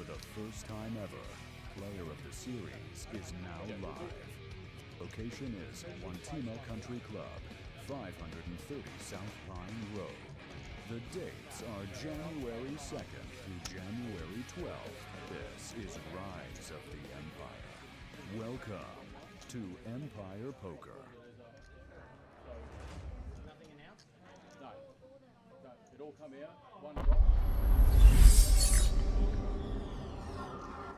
the first time ever, player of the series is now live. Location is Wantima Country Club, 530 South Pine Road. The dates are January 2nd through January 12th. This is Rise of the Empire. Welcome to Empire Poker. Nothing announced? No. It all come out, one drop.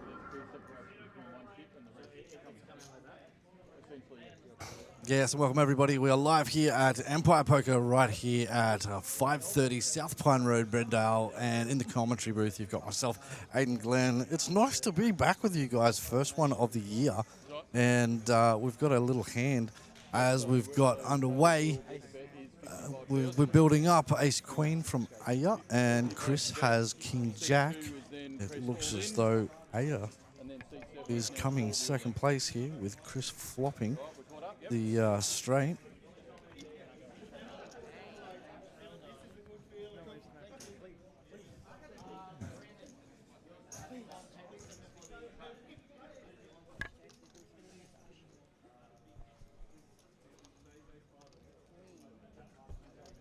There's two separation between one chip and the rest coming out like that. Essentially, Yes, welcome everybody. We are live here at Empire Poker right here at 530 South Pine Road, Brendale, and in the commentary booth you've got myself, Aiden Glenn. It's nice to be back with you guys, first one of the year, and we've got a little hand as we've got underway. We're building up Ace Queen from Aya, and Chris has King Jack. It looks as though Aya is coming second place here with Chris flopping the straight.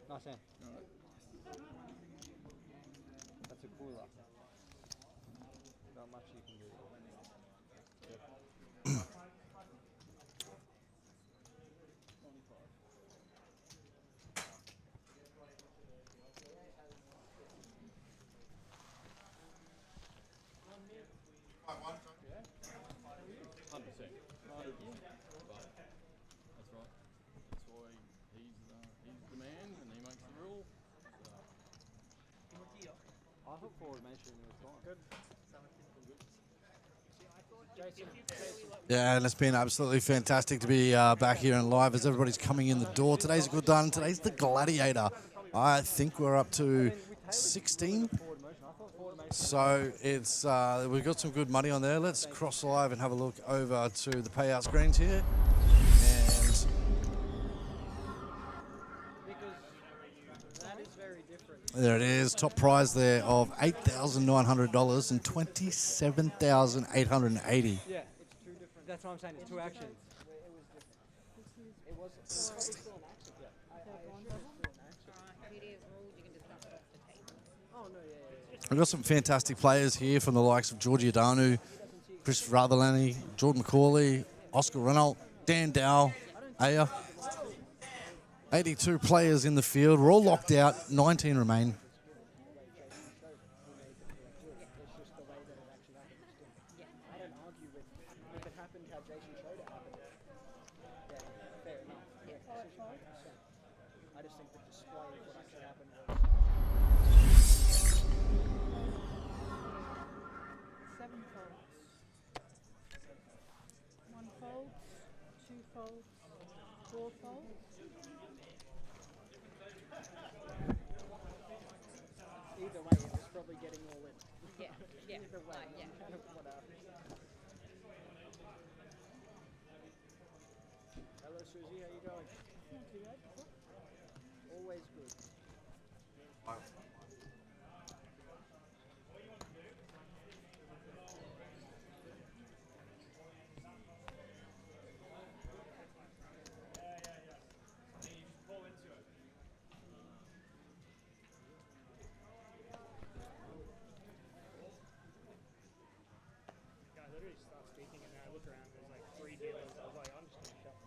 Nice hand. That's a cooler. Not much you can do. that's right. That's why he's the man and he makes the rule. I thought forward mention was gone. Good. Yeah, and it's been absolutely fantastic to be back here and live as everybody's coming in the door. Today's a good one. Today's the Gladiator. I think we're up to 16. So it's we've got some good money on there. Let's cross live and have a look over to the payout screens here. And there it is, top prize there of $8,900 and $27,880. Yeah, it's two different. That's what I'm saying. It's two actions. It was. We've got some fantastic players here from the likes of Georgie Adanu, Chris Ratherlany, Jordan McCauley, Oscar Renault, Dan Dow, Aya. 82 players in the field. We're all locked out. 19 remain. I just think the display of what actually happened was. 7 folds. 1 fold, 2 folds, 4 folds. Either way, it was probably getting all in. Yeah, yeah, Either way, yeah. what happened. Hello, Susie. How you going? Not too bad. Always good. I literally stopped speaking and then I look around and there's like 3 dealers. I was like, I'm just gonna shut.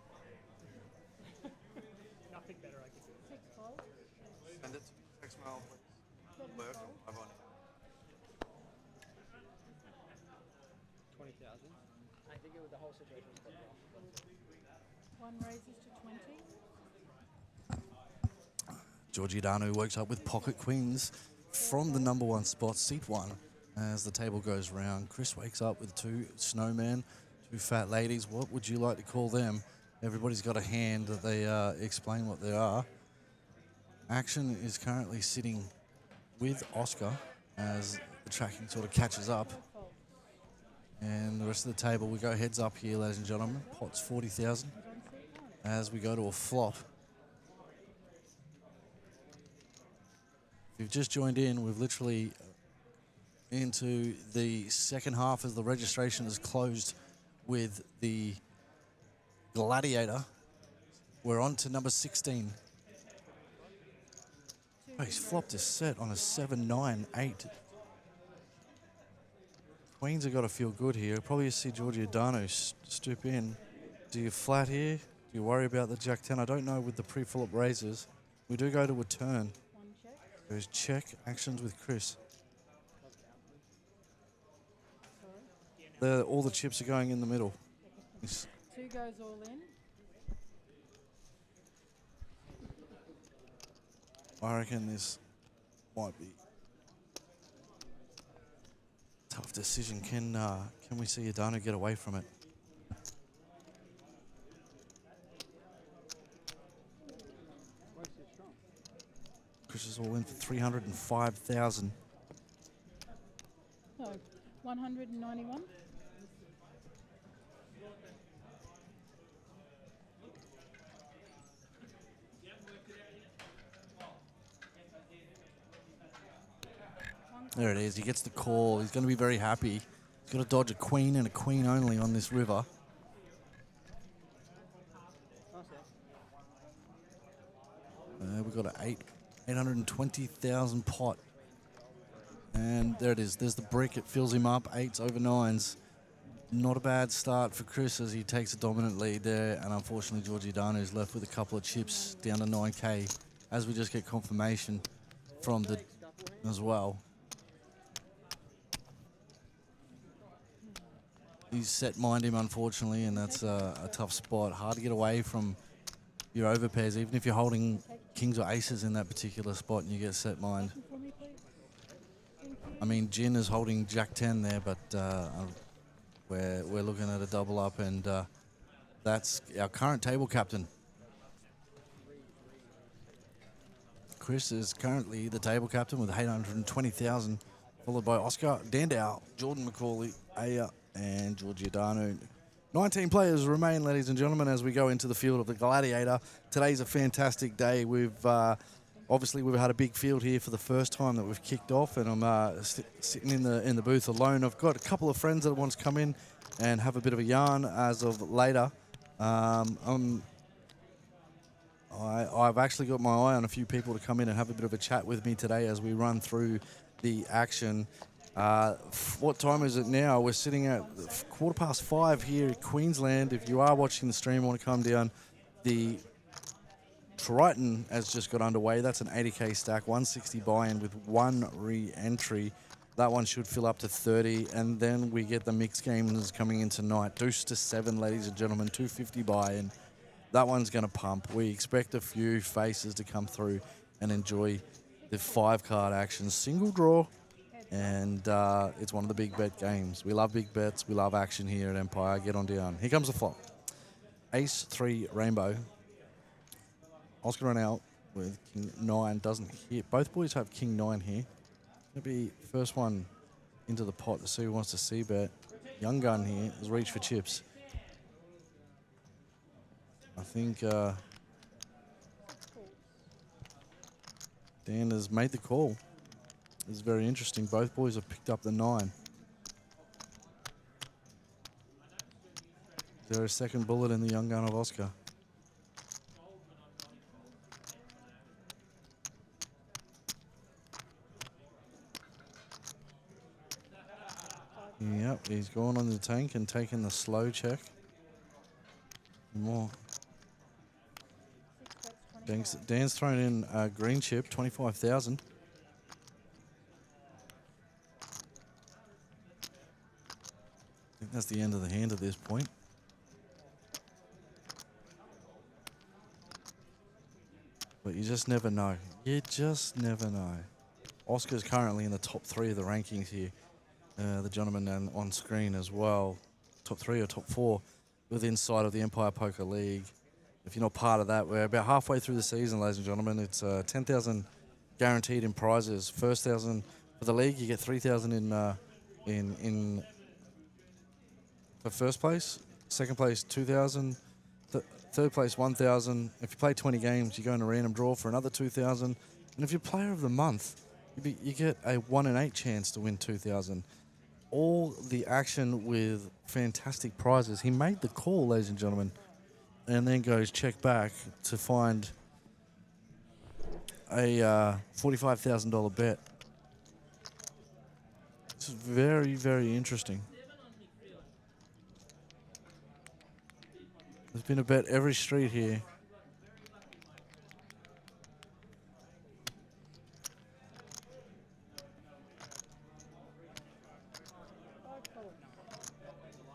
Nothing better I could do. 6 folds, Send it. Text mail, 7 folds, 20,000. I think it was the whole situation was quite wrong. 1 raises to 20. Georgie Adanu works up with pocket queens from the number 1 spot, seat 1. As the table goes round, Chris wakes up with 2 snowmen, 2 fat ladies. What would you like to call them? Everybody's got a hand that they explain what they are. Action is currently sitting with Oscar as the tracking sort of catches up. And the rest of the table, we go heads up here, ladies and gentlemen. Pot's 40,000 as we go to a flop. If you've just joined in, we've literally into the second half as the registration is closed with the Gladiator. We're on to number 16. Oh, he's flopped his set on a 7-9-8. Queens have got to feel good here. Probably see 𝐄𝐍𝐈𝐑𝐄 stoop in. Do you flat here? Do you worry about the Jack 10? I don't know with the pre-flop raises. We do go to a turn. One check. There's check actions with Chris. Sorry. All the chips are going in the middle. He's- 2 goes all in. I reckon this might be a tough decision. Can we see Adano get away from it? Chris is all in for 305,000. No, 191. There it is. He gets the call. He's going to be very happy. He's got to dodge a queen and a queen only on this river. We've got an 820,000 pot. And there it is. There's the brick. It fills him up. 8s over 9s. Not a bad start for Chris as he takes a dominant lead there. And unfortunately, 𝐄𝐍𝐈𝐑𝐄 is left with a couple of chips down to 9K as we just get confirmation from the as well. He's set mind him, unfortunately, and that's a tough spot. Hard to get away from your overpairs, even if you're holding kings or aces in that particular spot and you get set mind. For me, please. Thank you. I mean, Jin is holding Jack 10 there, but we're looking at a double up, and that's our current table captain. Chris is currently the table captain with 820,000, followed by Oscar Dandow, Jordan McCauley, Aya, and 𝐄𝐍𝐈𝐑𝐄. 19 players remain, ladies and gentlemen, as we go into the field of the Gladiator. Today's a fantastic day. We've obviously had a big field here for the first time that we've kicked off, and I'm sitting in the booth alone. I've got a couple of friends that want to come in and have a bit of a yarn as of later. I've actually got my eye on a few people to come in and have a bit of a chat with me today as we run through the action. What time is it now? We're sitting at 5:15 here in Queensland. If you are watching the stream and want to come down, the Triton has just got underway. That's an 80K stack, 160 buy-in with 1 re-entry. That one should fill up to 30, and then we get the mixed games coming in tonight. Deuce to 7, ladies and gentlemen, 250 buy-in. That one's going to pump. We expect a few faces to come through and enjoy the 5-card action. Single draw. And it's one of the big bet games. We love big bets. We love action here at Empire. Get on down. Here comes the flop. Ace 3 rainbow. Oscar run out with King 9. Doesn't hit. Both boys have King 9 here. Going to be first one into the pot to see who wants to see bet. Young gun here has reached for chips. I think Dan has made the call. It's very interesting. Both boys have picked up the 9. Is there a second bullet in the young gun of Oscar? Yep, he's gone on the tank and taken the slow check. More. Dan's thrown in a green chip, 25,000. I think that's the end of the hand at this point. But you just never know. You just never know. Oscar's currently in the top 3 of the rankings here. The gentleman on screen as well. Top 3 or top 4 within sight of the Empire Poker League. If you're not part of that, we're about halfway through the season, ladies and gentlemen. It's 10,000 guaranteed in prizes. First 1,000 for the league, you get 3,000 in for first place. Second place, 2,000. Third place, 1,000. If you play 20 games, you go in a random draw for another 2,000. And if you're player of the month, You get a 1 in 8 chance to win 2,000. All the action with fantastic prizes. He made the call, ladies and gentlemen, and then goes check back to find a $45,000 bet. It's very, very interesting. There's been a bet every street here.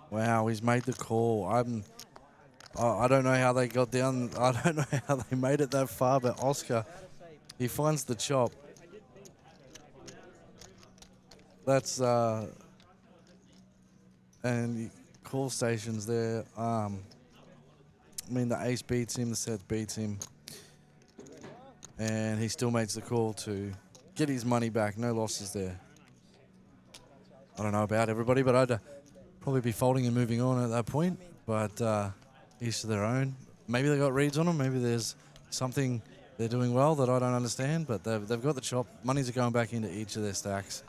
Wow, he's made the call. I don't know how they got down. I don't know how they made it that far, but Oscar, he finds the chop. That's and call stations there. I mean, the ace beats him, the set beats him, and he still makes the call to get his money back. No losses there. I don't know about everybody, but I'd probably be folding and moving on at that point, but each to their own. Maybe they got reads on them. Maybe there's something they're doing well that I don't understand, but they've got the chop. Monies are going back into each of their stacks.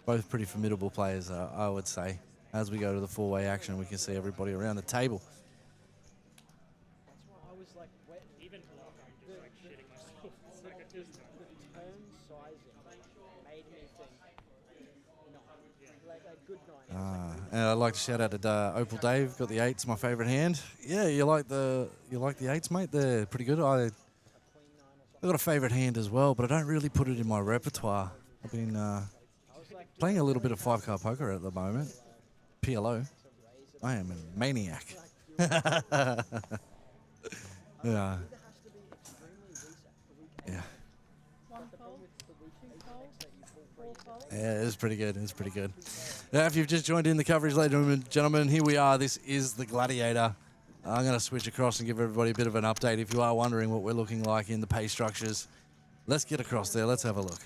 Both pretty formidable players, I would say. As we go to the four-way action, we can see everybody around the table. That's why I was like, wet. Even block, I'm just like shitting myself. It's like a just The turn sizing made me think, no, like a good nine. And I'd like to shout out to Opal Dave. Got the 8s, my favourite hand. Yeah, you like the 8s, mate? They're pretty good. I've got a favourite hand as well, but I don't really put it in my repertoire. I've been playing a little bit of 5-card poker at the moment. PLO. I am a maniac. Yeah. Yeah. One fold, two folds, four folds. Yeah, it's pretty good. It's pretty good. Now, if you've just joined in the coverage, ladies and gentlemen, here we are. This is the Gladiator. I'm going to switch across and give everybody a bit of an update. If you are wondering what we're looking like in the pay structures, let's get across there. Let's have a look.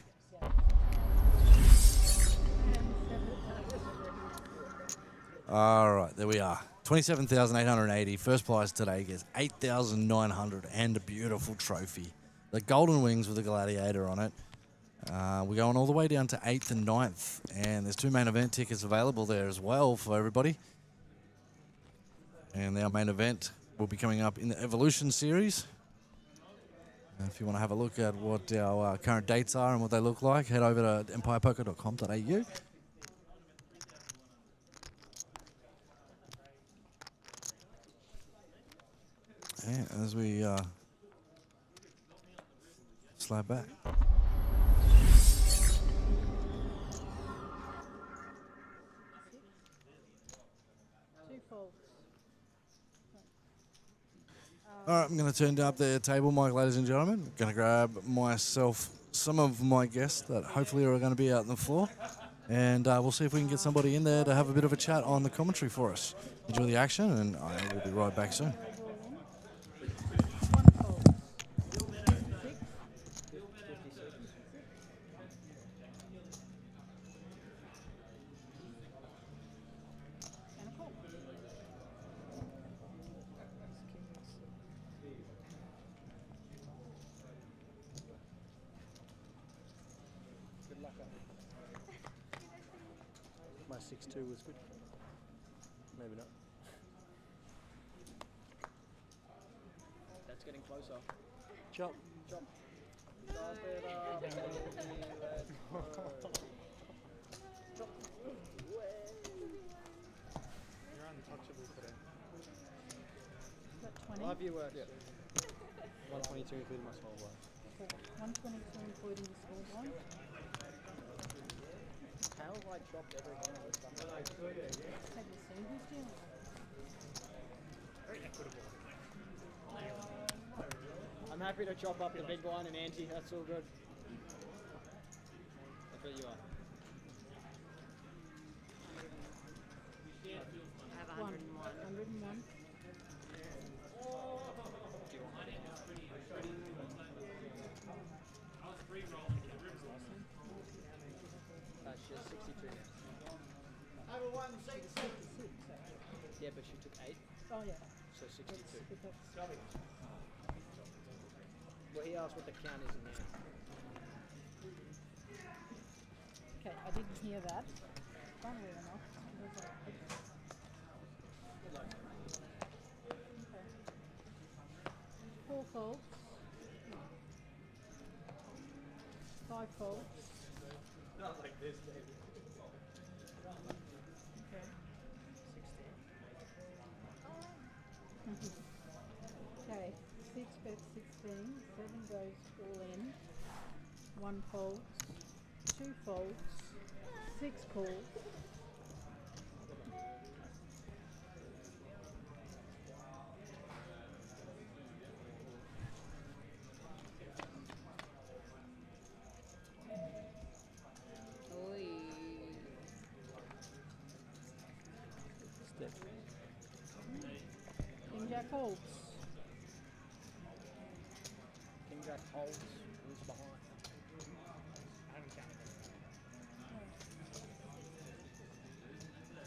All right, there we are. 27,880. First prize today gets 8,900 and a beautiful trophy. The golden wings with the Gladiator on it. We're going all the way down to 8th and 9th, and there's 2 main event tickets available there as well for everybody. And our main event will be coming up in the Evolution series. And if you want to have a look at what our current dates are and what they look like, head over to empirepoker.com.au. And as we slide back. Two folds. All right, I'm going to turn up the table mic, ladies and gentlemen. I'm going to grab myself some of my guests that hopefully are going to be out on the floor. And we'll see if we can get somebody in there to have a bit of a chat on the commentary for us. Enjoy the action, and I will be right back soon. One fold. 6. And a call. Good luck. My 6-2 was good. Maybe not. That's getting closer. Chop. Chop. Chop it up, baby. Let's go. Chop. you're untouchable today. Got 20. Live view works. Yeah. 122 including my small blind. 122 including the small one. How have I chopped every one of those stuff? Take the see who's doing it. Very equitable. I'm happy to chop up the big one and ante. That's all good. I bet you are. I have 101. 101. She's 62 now. Yeah, but she took 8, Oh yeah. so 62. Because Well, he asked what the count is in there. Okay, I didn't hear that. Funnily enough. Okay. 4 folds. 5 folds. Not like this, baby. Okay. 16. Okay, 6 bet 16, 7 goes all in, 1 folds, 2 folds, 6 calls. King Jack holds. King Jack holds. Who's behind? I haven't counted it.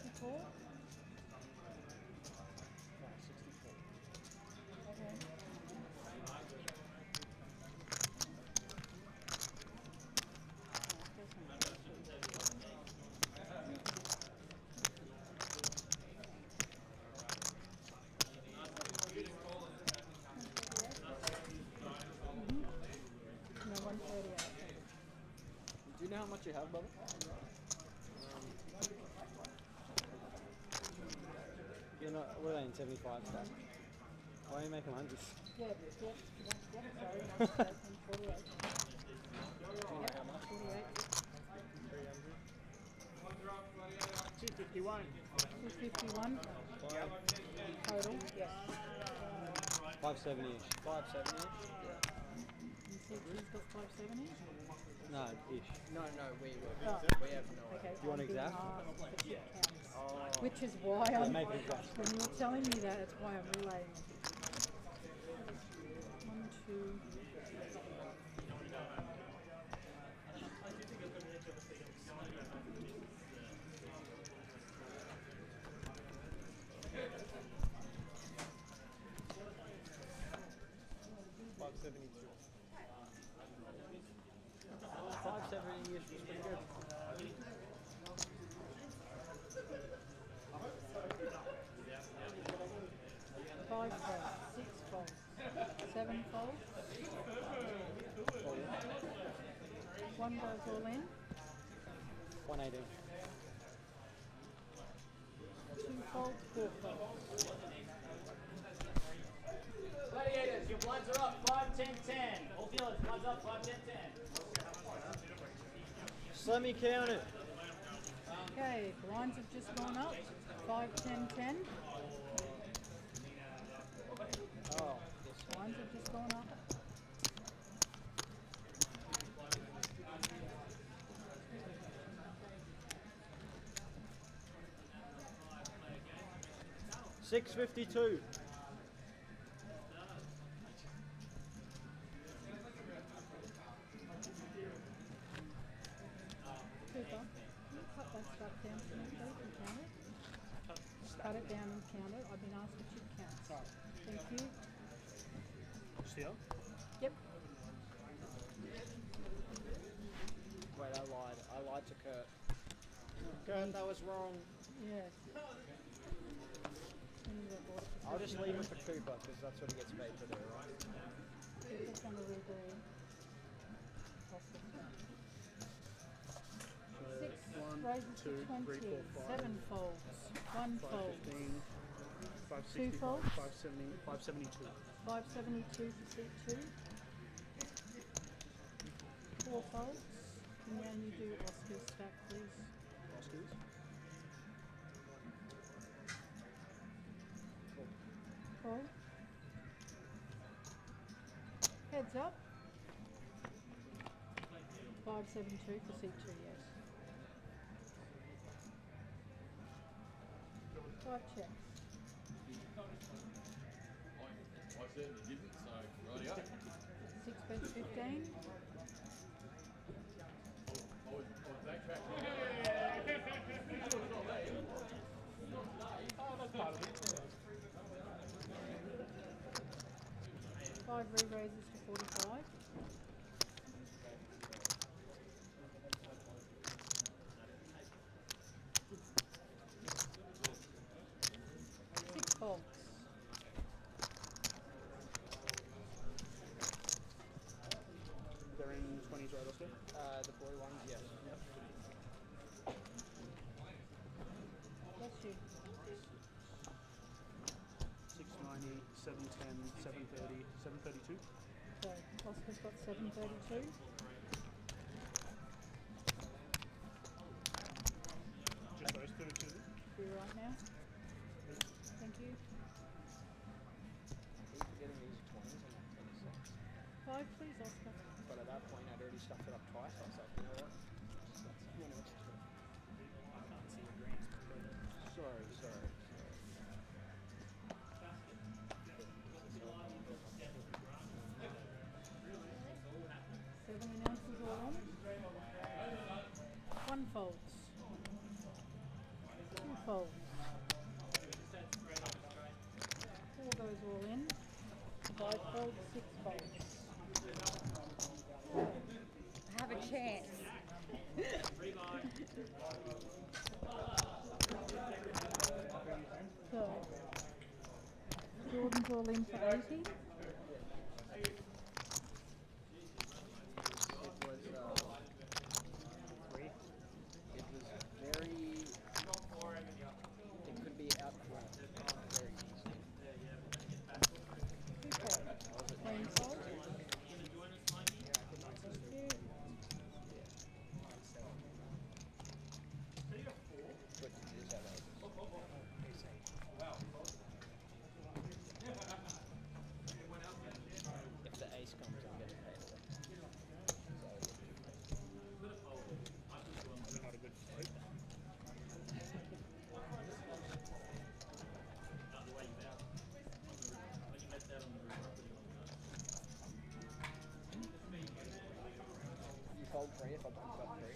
64. No, 64. Okay. No, 138. Do you know how much you have, brother? You're not, what are they in 75 stack? Why are you making hundreds? Sorry, my mistake, 148. Yep. How much? 48. 251. 251 total. Yes. 570-ish. 570-ish? You said he's got 570? No, ish. No, we Oh. we have no Okay. You want I'm being exact? asked for chip counts. Oh. Which is why I'm, make it exact. when you're telling me that, it's why I'm relaying it. 1, 2, 570-ish was pretty good. 5 folds, 6 folds, 7 folds. 1 goes all in, 180. 2 folds, 4 folds. Gladiators, your bloods are up, 5, 10, 10. All dealers, bloods up, 5, 10, 10. Just let me count it. Okay, blinds have just gone up, 5, 10, 10. Oh. Blinds have just gone up. $6.52. Cooper, cut that stuff down for me, please, and count it. Cut it down and count it. I've been asked for chip counts. Thank you. Still? Yep. Wait, I lied. I lied to Kurt. Kurt, that was wrong. Yes. I'll just leave it for Cooper because that's what he gets paid to do, right? Cooper's gonna redo. Six raises to 20, 7 folds, 1 fold, 15, 2 folds, 570, 572. 572 for seat 2, 4 folds, and then you do Oscar's stack, please. Oscars. Fold. Heads up. 572 for seat 2, yes. 5 checks. I certainly didn't, so righty up. 6 bets 15. I was backtracking. Oh, that's part of it. 5 re-raises to 45. 732. Just those two, two. Be right now. Thank you. Getting these 20s on that 26. 5, please, Oscar. But at that point, I'd already stuffed it up twice. I was like, you know what? I can't see your greens. Sorry. Seven announces all on. 1 folds. 2 folds. 4 goes all in. 5 folds, 6 folds. Have a chance. So, Jordan's all in for 80. It was Three. it was very. It could be out for very easy. 2 folds. Clean fold. Thank you. But it is how it is. If the ace comes, I'm getting paid. Probably not a good float. You fold 3 if I bump up 3.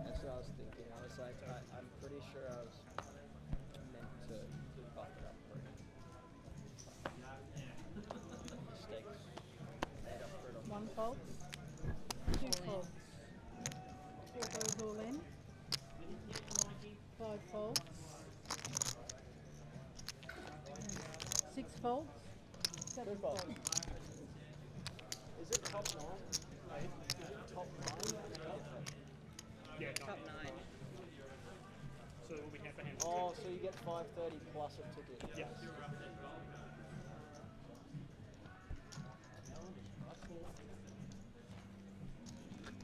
That's what I was thinking. I was like, I'm pretty sure I was meant to buff it up 3. Mistakes. Made up for it on 1 fold. 2 folds. 4 goes all in. 5 folds. 6 folds. 7 Good fold. folds. Is it top 9? Is it top 9? Yeah, Top 9. So we'll be hand for hand. Oh, so you get 530 plus a ticket. Yes.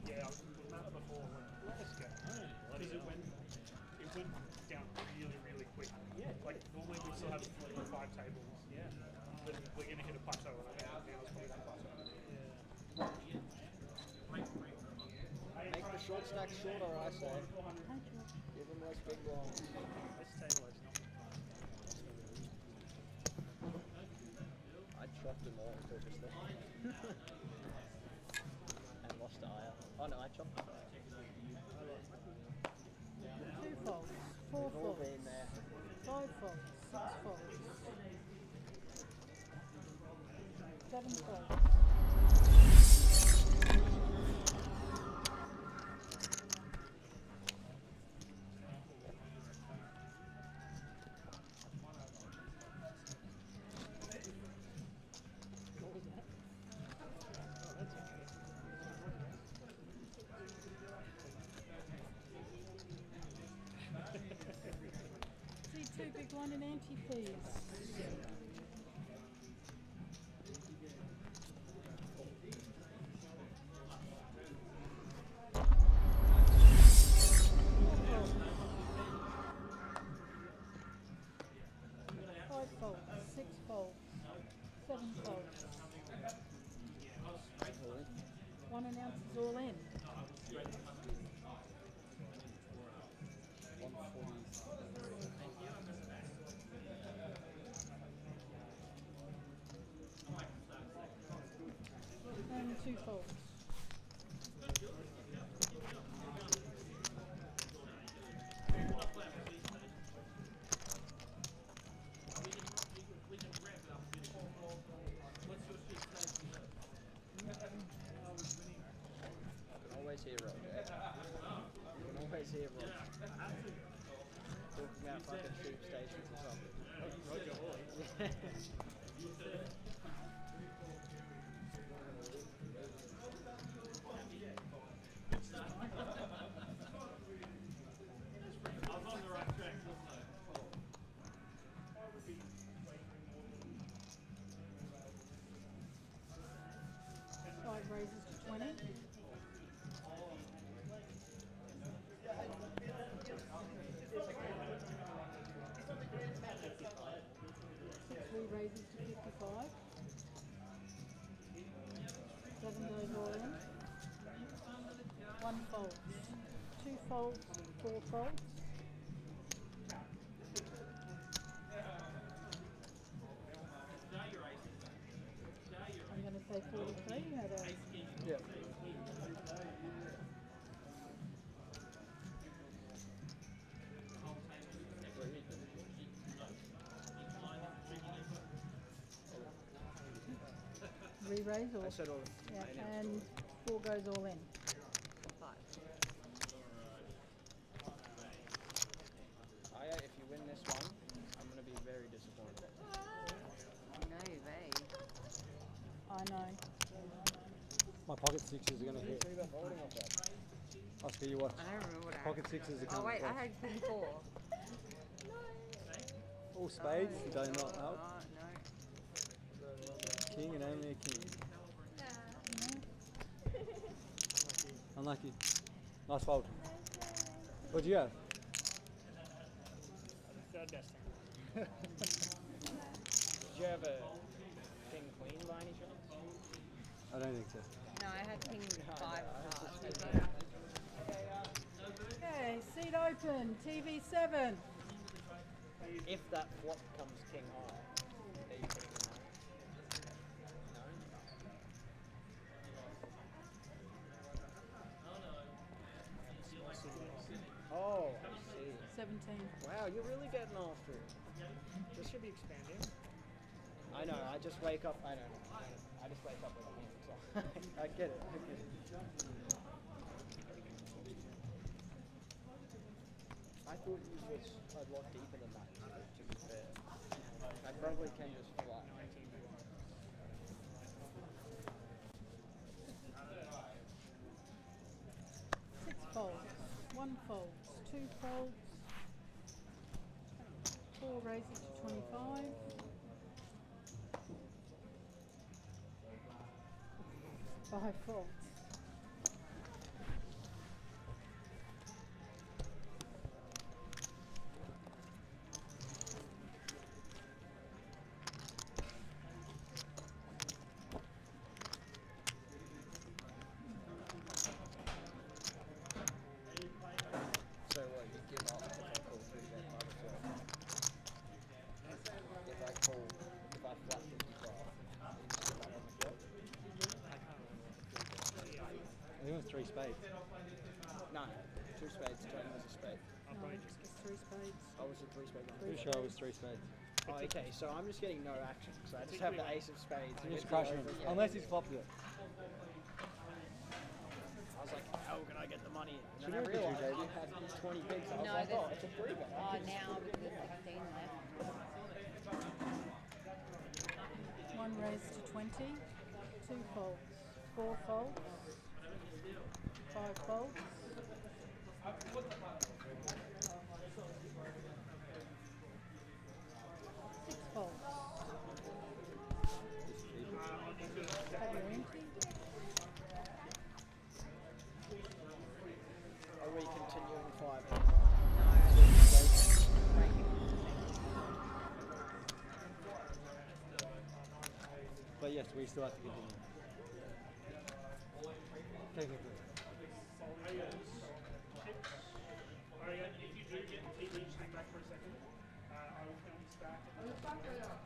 Yeah, I was looking at it before. Let's go. Because it went down really, really quick. Yeah. Like normally we still have 4 or 5 tables. Yeah. But we're gonna hit a plateau, and I think now it's probably that plateau. Make the short stack shorter, I say. Thank you. Give them less big blinds. This table is not. I chopped them all purposely. And lost to Aya. Oh no, I chopped them. 2 folds. 4 We've all folds. been there. 5 folds. 6 folds. 7 folds. See 2 big blind and ante, please. Five folds, 6 folds, 7 folds. 1 announce is all in. 143. And 2 folds. Always hear Roger. You can always hear Roger. Talking about fucking tube stations or something. Roger Hall. 5. 7 goes all in. 1 folds. 2 folds, 4 folds. I'm going to say 43 at a Yeah. re-raise or I said all. yeah, and 4 goes all in. 5. Aya, if you win this one, I'm going to be very disappointed. No way. I know. My pocket sixes are going to hit. Three bet holding off that. I'll tell you what. I don't remember what I Pocket sixes are Oh coming. wait, I had king 4. All spades, you don't not Oh, help. no. King and only a king. Unlucky. Nice fold. What'd you have? Third best thing. Did you have a king queen by any chance? I don't think so. No, I had king 5 Okay, seat open, TV7. If that flop comes king high, are you putting it no? Oh, I see. 17. Wow, you're really getting after it. This should be expanding. I know, I just wake up, I don't know. I just wake up with a hand, so I get it, I get it. I thought you was a lot deeper than that, to be fair. I probably can just fly. Six folds, 1 folds, 2 folds, 4 raises to 25. 5 folds. So what, you give up if I call 3 bet minus 12? If I flat 55, you just give up on the flop? I think it was 3 spades. No, 2 spades, Tony was a spade. I'll No, probably just it's 3 spades. I was a 3 spade man. Pretty sure it was 3 spades. Oh, okay, so I'm just getting no action, so I just have the ace of spades. I'm just with the crushing him. over, yeah. Unless he's flopped it. I was like, how can I get the money in? And Should then I we have the realised you had 20 pigs. I was No, like, oh, there's- it's a 3 bet. Oh, now because there's 16 left. 1 raise to 20, 2 folds, 4 folds, 5 folds. 6 folds. Have your empty. Are we continuing 5? But yes, we still have to continue. Technically. Aria, if you do get the TV, just hang back for a second. I will count this back. Yeah.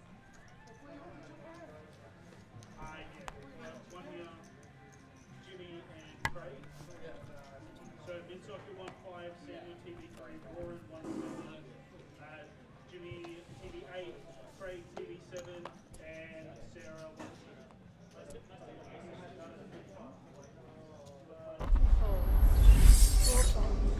One here, Jimmy and Craig. So Minsoccer 1-5, Samuel TV3, Warren 1-7, Jimmy TV8, Craig TV7, and Sarah 1-6. 2 folds, 4 folds.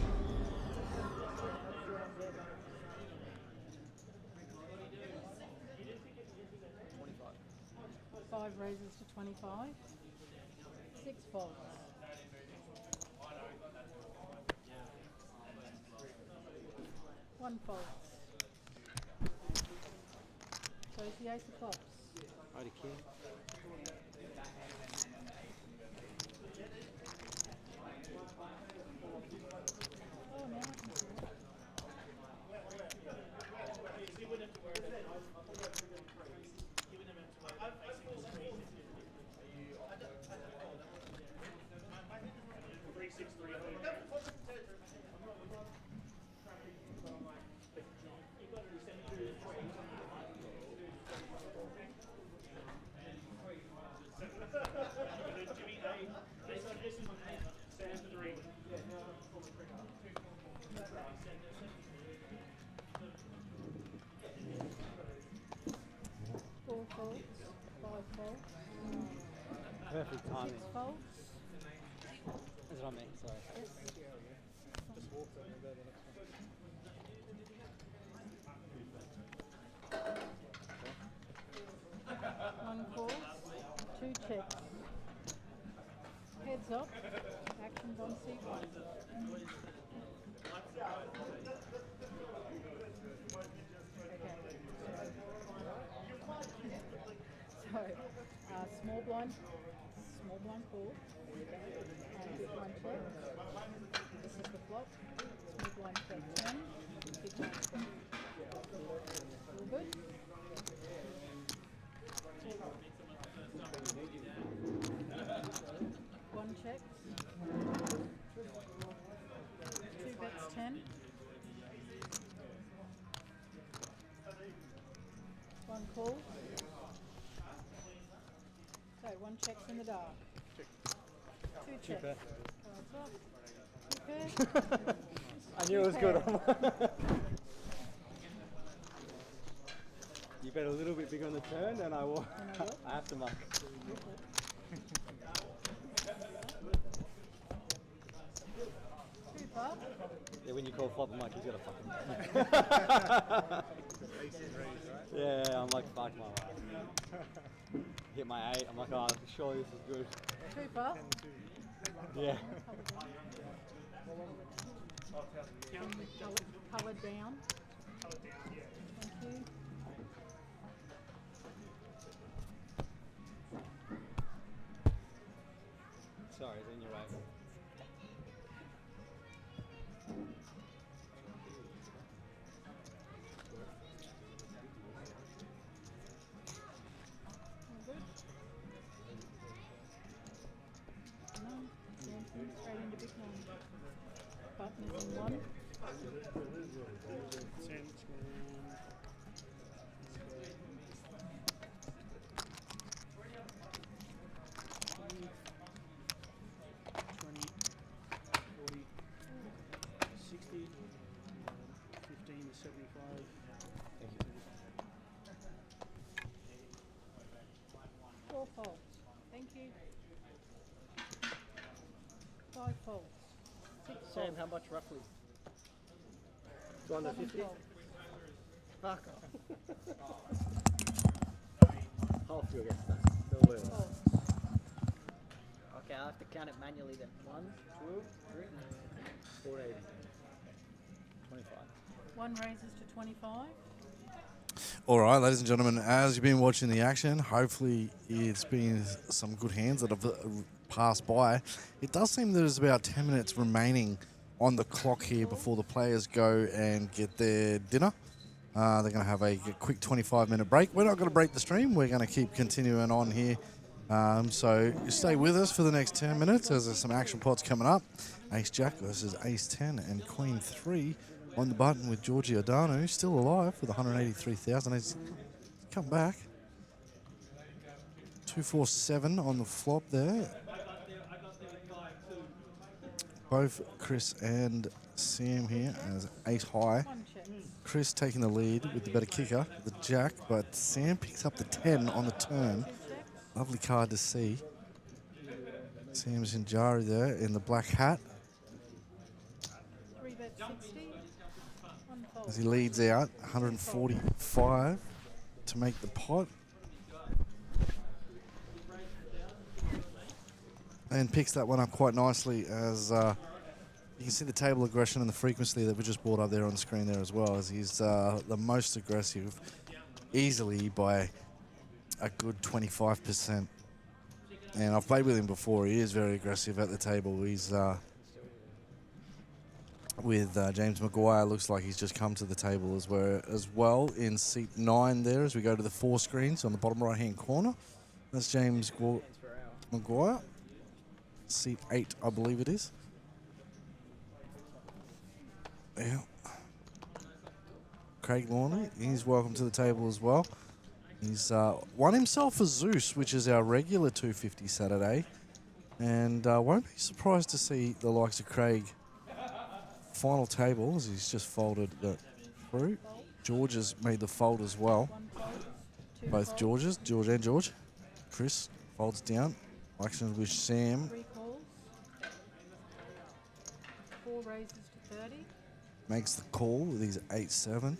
5 raises to 25. 6 folds. 1 fold. So it's the ace of clubs. Alrighty, king. Oh, now I can see it. perfect timing. 6 folds. That's what I meant, sorry. One calls, 2 checks. Heads up, actions on sequence. So, small blind call, and 1 check. This is the flop. Small blind check 10, big blind check. All good? One check. 2 bets 10. 1 call. So 1 checks in the dark. 2 checks. Cheaper. Cards up. Okay. I knew it was good. You bet a little bit big on the turn, and I have to muck. Super. Yeah, when you call flop, I'm like, he's got a fucking. Yeah, I'm like, fuck my life. Hit my 8. I'm like, oh, surely this is good. Super. Yeah. Coloured down. Thank you. Sorry, it's in your way. Straight into big one. Button is in 1. Four folds. Thank you. 5 folds. 6 Sam, folds. how much roughly? 250? Fuck. Half your guess that. Don't worry. Folds. Okay, I'll have to count it manually then. 1, 2, 3, 480. 25. 1 raises to 25. All right, ladies and gentlemen, as you've been watching the action, hopefully it's been some good hands that have passed by. It does seem there's about 10 minutes remaining on the clock here before the players go and get their dinner. They're going to have a quick 25-minute break. We're not going to break the stream. We're going to keep continuing on here. So stay with us for the next 10 minutes as there's some action pots coming up. Ace-Jack versus Ace-10 and Queen-3 on the button with Giordano still alive with 183,000. He's come back. 247 on the flop there. Both Chris and Sam here as ace high. 1 check. Chris taking the lead with the better kicker, the jack, but Sam picks up the 10 on the turn. 2 checks. Lovely card to see. Sam's in Jari there in the black hat 3 bets 60. 1 fold. as he leads out 145 to make the pot. And picks that one up quite nicely as you can see the table aggression and the frequency that we just brought up there on the screen there as well, as he's the most aggressive easily by a good 25%. And I've played with him before. He is very aggressive at the table. He's with James Maguire. Looks like he's just come to the table as well in seat 9 there as we go to the 4 screens on the bottom right-hand corner. That's James Maguire. Seat 8, I believe it is. Yeah. Craig Lawney, he's welcome to the table as well. He's won himself a Zeus, which is our regular 250 Saturday. And won't be surprised to see the likes of Craig final table as he's just folded that through. George has made the fold as well. 1 fold. 2 Both folds. Georges, George and George. Chris folds down. Actions with Sam. 3 calls. 4 raises to 30. Makes the call with his 8-7.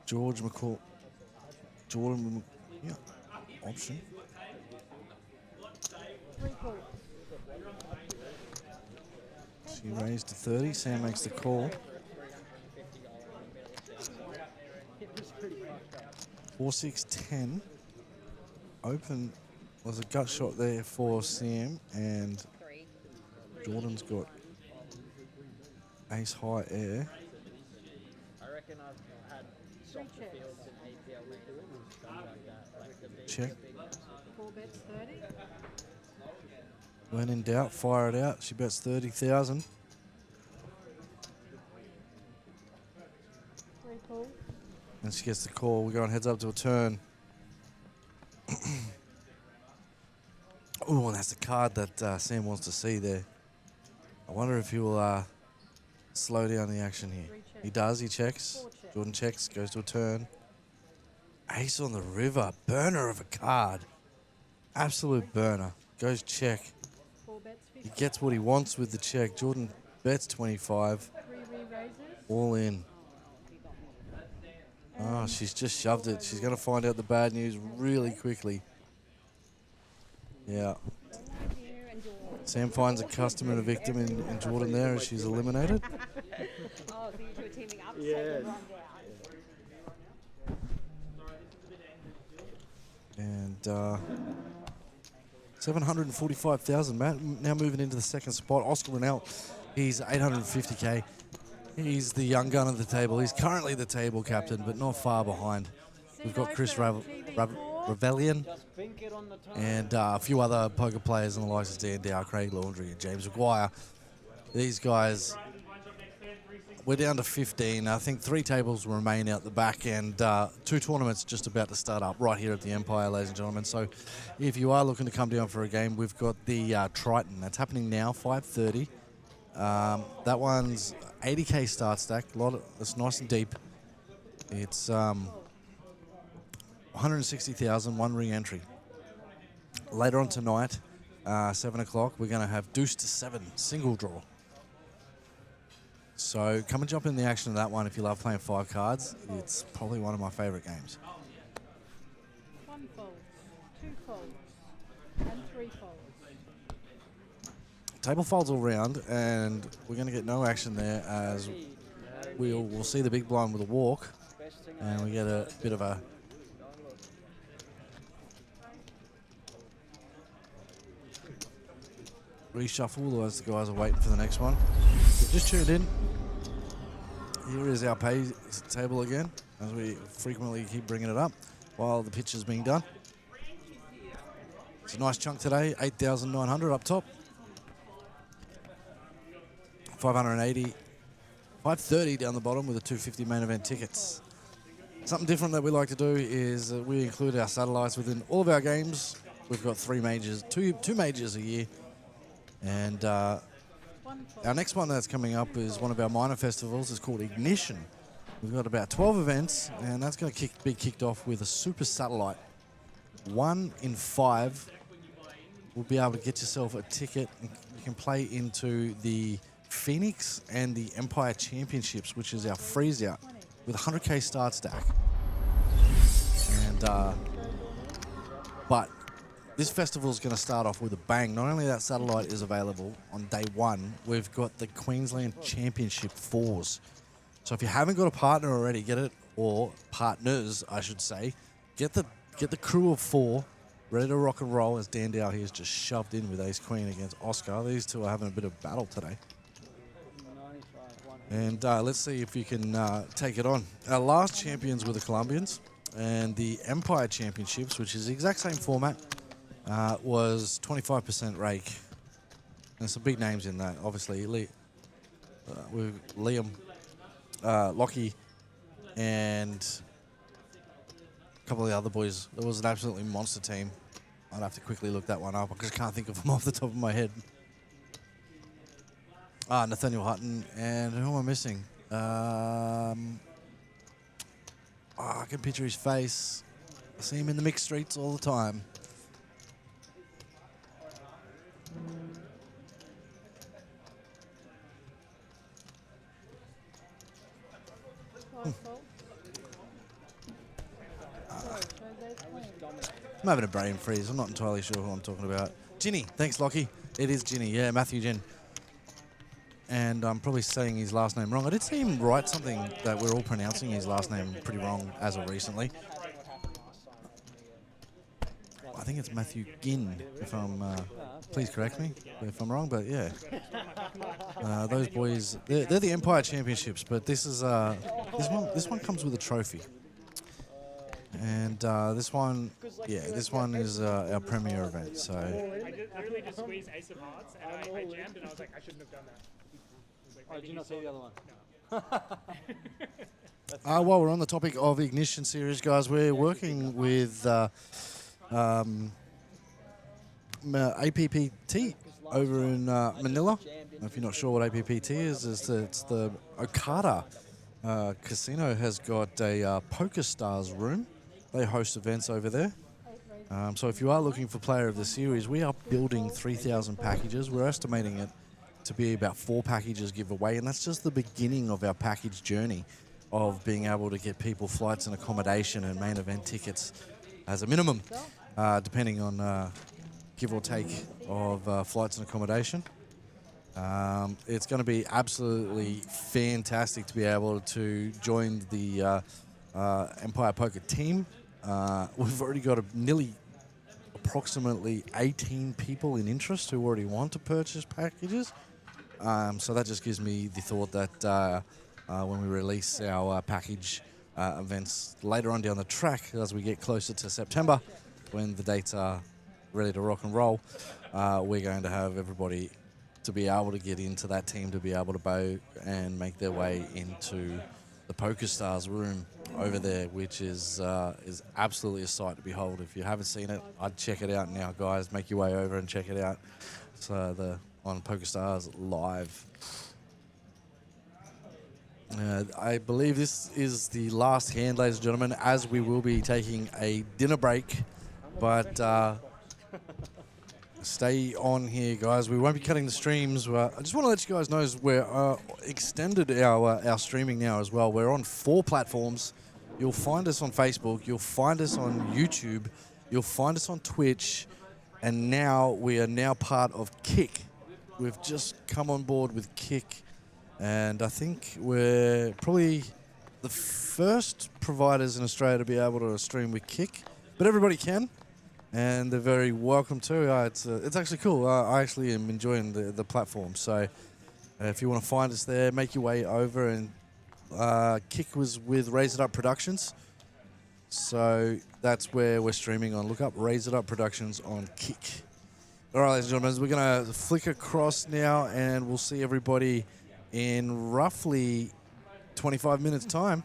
George McCall. Jordan, yeah, option. 3 calls. She raised to 30. Sam makes the call. 4-6-10. Open was a gut shot there for Sam, and Jordan's got ace high air. I reckon I've had softer fields in APL maybe, something like that. Like the big, Check. The big ones. 4 bets 30. When in doubt, fire it out. She bets 30,000. 3 calls. And she gets the call. We're going heads up to a turn. Oh, and that's the card that Sam wants to see there. I wonder if he will slow down the action here. He does. He checks. Jordan checks. Goes to a turn. Ace on the river. Burner of a card. Absolute burner. Goes check. 4 bets 50. He gets what he wants with the check. Jordan bets 25. 3 re-raises. All in. Oh, she's just shoved it. She's going to find out the bad news really quickly. Yeah. Sam finds a customer and a victim in Jordan there as she's eliminated. Oh, so you two are teaming up? Yes. And 745,000, Matt. Now moving into the second spot. Oscar Rennell, he's 850K. He's the young gun of the table. He's currently the table captain, but not far behind. We've got Chris Ravelian and a few other poker players and the likes of Dan Dow, Craig Laundrie, and James Maguire. These guys, we're down to 15. I think 3 tables remain out the back, and 2 tournaments just about to start up right here at the Empire, ladies and gentlemen. So if you are looking to come down for a game, we've got the Triton. That's happening now, 5:30. That one's 80K start stack. It's nice and deep. It's 160,000, 1 re-entry. Later on tonight, 7 o'clock, we're going to have deuce to 7, single draw. So come and jump in the action of that one if you love playing 5 cards. It's probably one of my favorite games. 1 fold, 2 folds, and 3 folds. Table folds all round, and we're going to get no action there as we'll see the big blind with a walk, and we get a bit of a reshuffle as the guys are waiting for the next one. If you've just tuned in, here is our pay table again, as we frequently keep bringing it up while the pitch is being done. It's a nice chunk today, 8,900 up top. 580, 530 down the bottom with the 250 main event tickets. Something different that we like to do is we include our satellites within all of our games. We've got 3 majors, two majors a year. And our next one that's coming up is one of our minor festivals. It's called Ignition. We've got about 12 events, and that's going to be kicked off with a super satellite. 1 in 5 will be able to get yourself a ticket. You can play into the Phoenix and the Empire Championships, which is our freeze out with a 100K start stack. And but this festival is going to start off with a bang. Not only that satellite is available on day 1, we've got the Queensland Championship 4s. So if you haven't got a partner already, get it, or partners, I should say. Get the crew of 4 ready to rock and roll as Dan Dow here is just shoved in with ace queen against Oscar. These two are having a bit of battle today. And let's see if you can take it on. Our last champions were the Colombians, and the Empire Championships, which is the exact same format, was 25% rake. And some big names in that, obviously. With Liam, Lockie, and a couple of the other boys. It was an absolutely monster team. I'd have to quickly look that one up. I just can't think of them off the top of my head. Nathaniel Hutton, and who am I missing? I can picture his face. I see him in the mixed streets all the time. I'm having a brain freeze. I'm not entirely sure who I'm talking about. Ginny. Thanks, Lockie. It is Ginny. Yeah, Matthew Gin. And I'm probably saying his last name wrong. I did see him write something that we're all pronouncing his last name pretty wrong as of recently. I think it's Matthew Ginn, if I'm, please correct me if I'm wrong, but yeah. Those boys, they're the Empire Championships, but this is, this one comes with a trophy. And this one is our premier event, so. I literally just squeezed Ace of Hearts, and I jammed, and I was like, I shouldn't have done that. Oh, did you not see the other one? While we're on the topic of Ignition Series, guys, we're working with APPT over in Manila. If you're not sure what APPT is, it's the Okada Casino has got a Poker Stars room. They host events over there. So if you are looking for Player of the Series, we are building 3,000 packages. We're estimating it to be about 4 packages giveaway, and that's just the beginning of our package journey of being able to get people flights and accommodation and main event tickets as a minimum, depending on give or take of flights and accommodation. It's going to be absolutely fantastic to be able to join the Empire Poker team. We've already got approximately 18 people in interest who already want to purchase packages. So that just gives me the thought that when we release our package events later on down the track, as we get closer to September, when the dates are ready to rock and roll, we're going to have everybody to be able to get into that team, to be able to bow and make their way into the Poker Stars room over there, which is absolutely a sight to behold. If you haven't seen it, I'd check it out now, guys. Make your way over and check it out. So on Poker Stars Live. I believe this is the last hand, ladies and gentlemen, as we will be taking a dinner break. But stay on here, guys. We won't be cutting the streams. I just want to let you guys know we're extended our streaming now as well. We're on 4 platforms. You'll find us on Facebook. You'll find us on YouTube. You'll find us on Twitch. And now we are now part of Kick. We've just come on board with Kick. And I think we're probably the first providers in Australia to be able to stream with Kick. But everybody can. And they're very welcome too. It's actually cool. I actually am enjoying the platform. So if you want to find us there, make your way over. And Kick was with Raise It Up Productions. So that's where we're streaming on. Look up Raise It Up Productions on Kick. All right, ladies and gentlemen, we're going to flick across now, and we'll see everybody in roughly 25 minutes' time.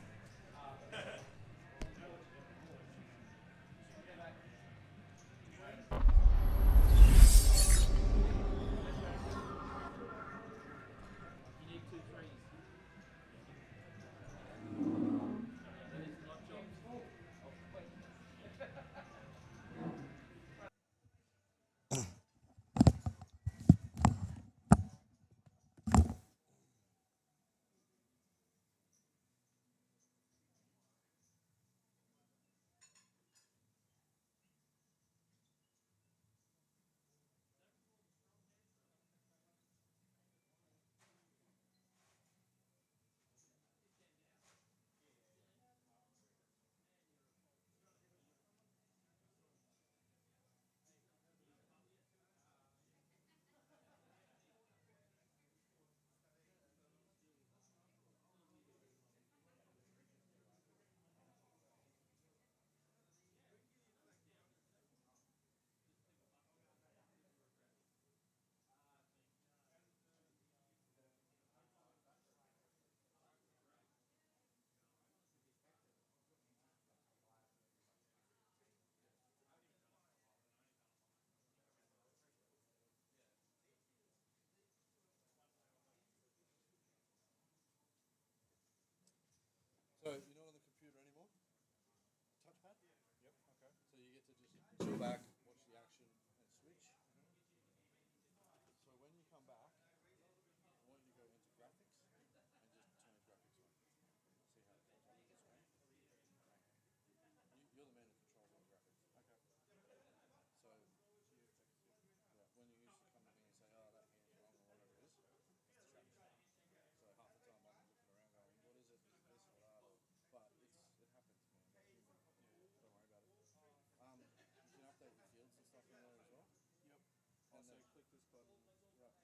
so click this button. Right.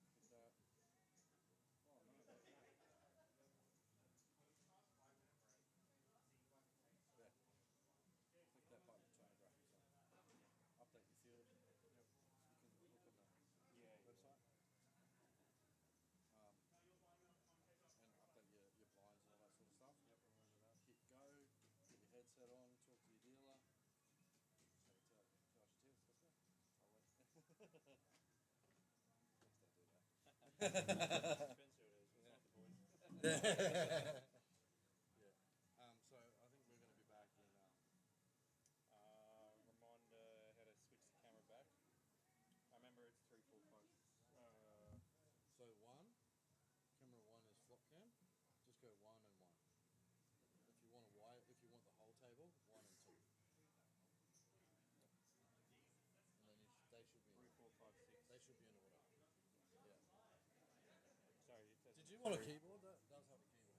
Click that. Oh no. Yeah. Click that button to turn the graphics on. Update your field. Yep. You can look on the website. And update your blinds and all that sort of stuff. Yep, remember that. Hit go, get your headset on, talk to your dealer. So tell us your tips, let's go. I'll wait. Please don't do that. Spencer it is, it's not the boys. Yeah. So I think we're going to be back in. Reminder how to switch the camera back. I remember it's 3 full posts. So camera 1 is flop cam. Just go 1 and 1. If you want the whole table, 1 and 2. And then they should be 3, 4, 5, 6. They should be in order. Yeah. Sorry. Did you want a keyboard? That does have a keyboard.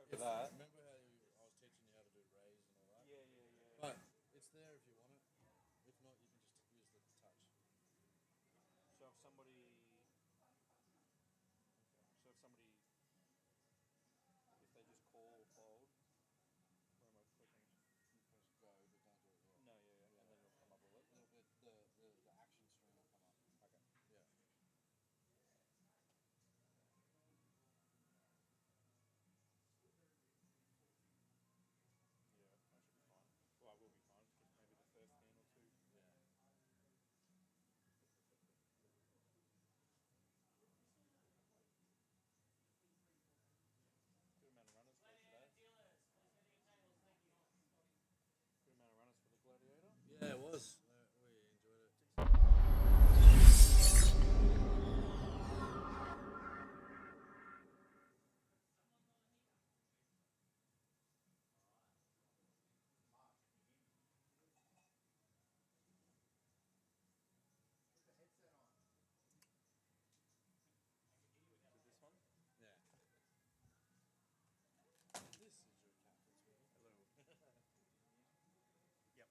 Remember how I was teaching you how to do raise and all that? Yeah. But it's there if you want it. If not, you can just use the touch. So if somebody, if they just call or fold, where am I clicking? You press go, but don't do it yet. No, yeah. And then it'll come up with it. The action stream will come up. Okay. Yeah. Yeah, that should be fine. Well, I will be fine. Just maybe the first hand or two. Yeah. Good amount of runners for today. Good amount of runners for the Gladiator. Yeah, it was. We enjoyed it. Is this one? Yeah.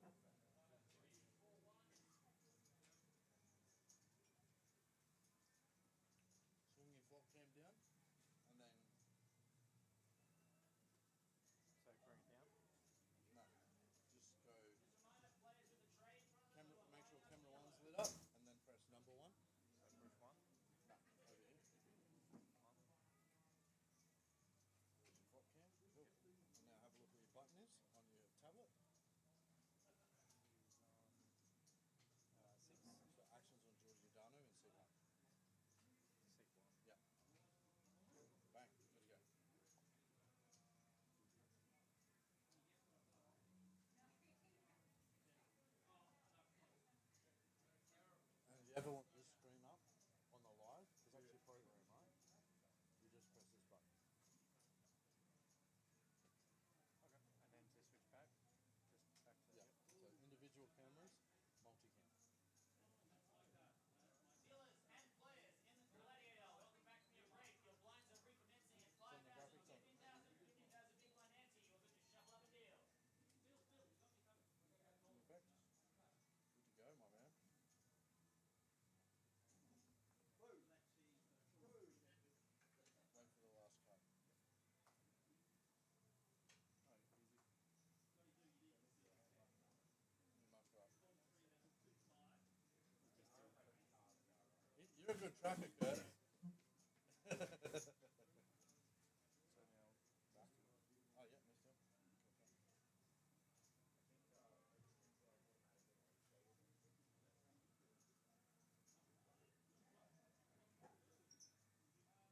This is your captain speaking. Hello. Yep. Swing your flop cam down, and then So bring it down. no, just go. Camera, make sure camera 1's lit up, and then press number 1. So push 1. No, over here. There's your flop cam. Cool. And now have a look where your button is on your tablet. 6. So actions on Giordano and C1. C1. Yeah. Bang. Good to go. And if you ever want this screen up on the live, it's actually a program, right? You just press this button. Okay. And then to switch back, just back to Yeah. So individual cameras, multi-cam. Dealers and players in the Gladiator, welcome back from your break. Your blinds are recommencing at 5,000, 15,000, 15,000 big blind ante. You're good to shuffle up a deal. Perfect. Good to go, my man. good tracker, Kurt. Oh, yeah, mister. I'll check the fuel for you. Need to make it bigger on your head. Go back a step. Go back a step. Yeah.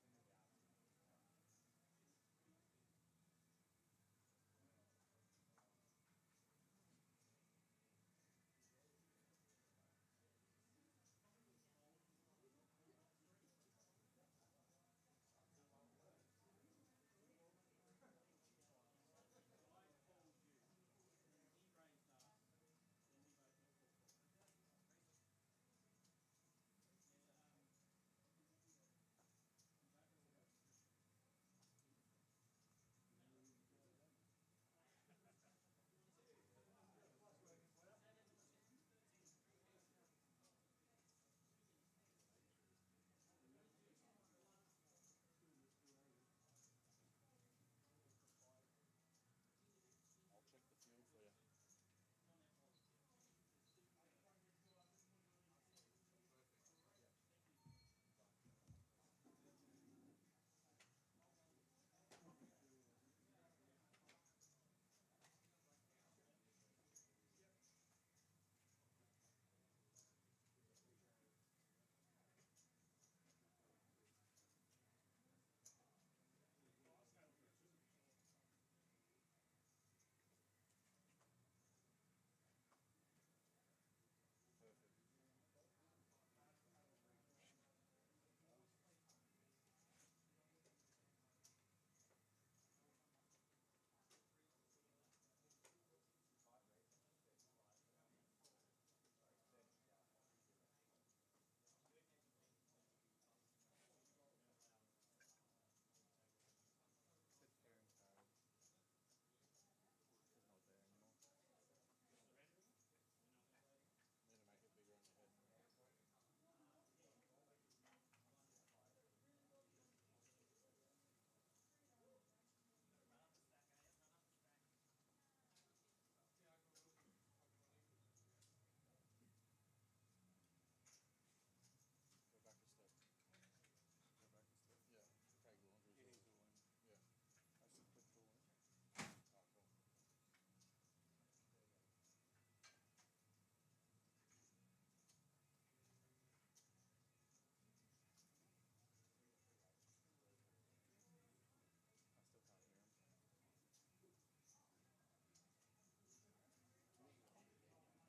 Craig laundry. Yeah, he's the one. Yeah. That's the quick tool.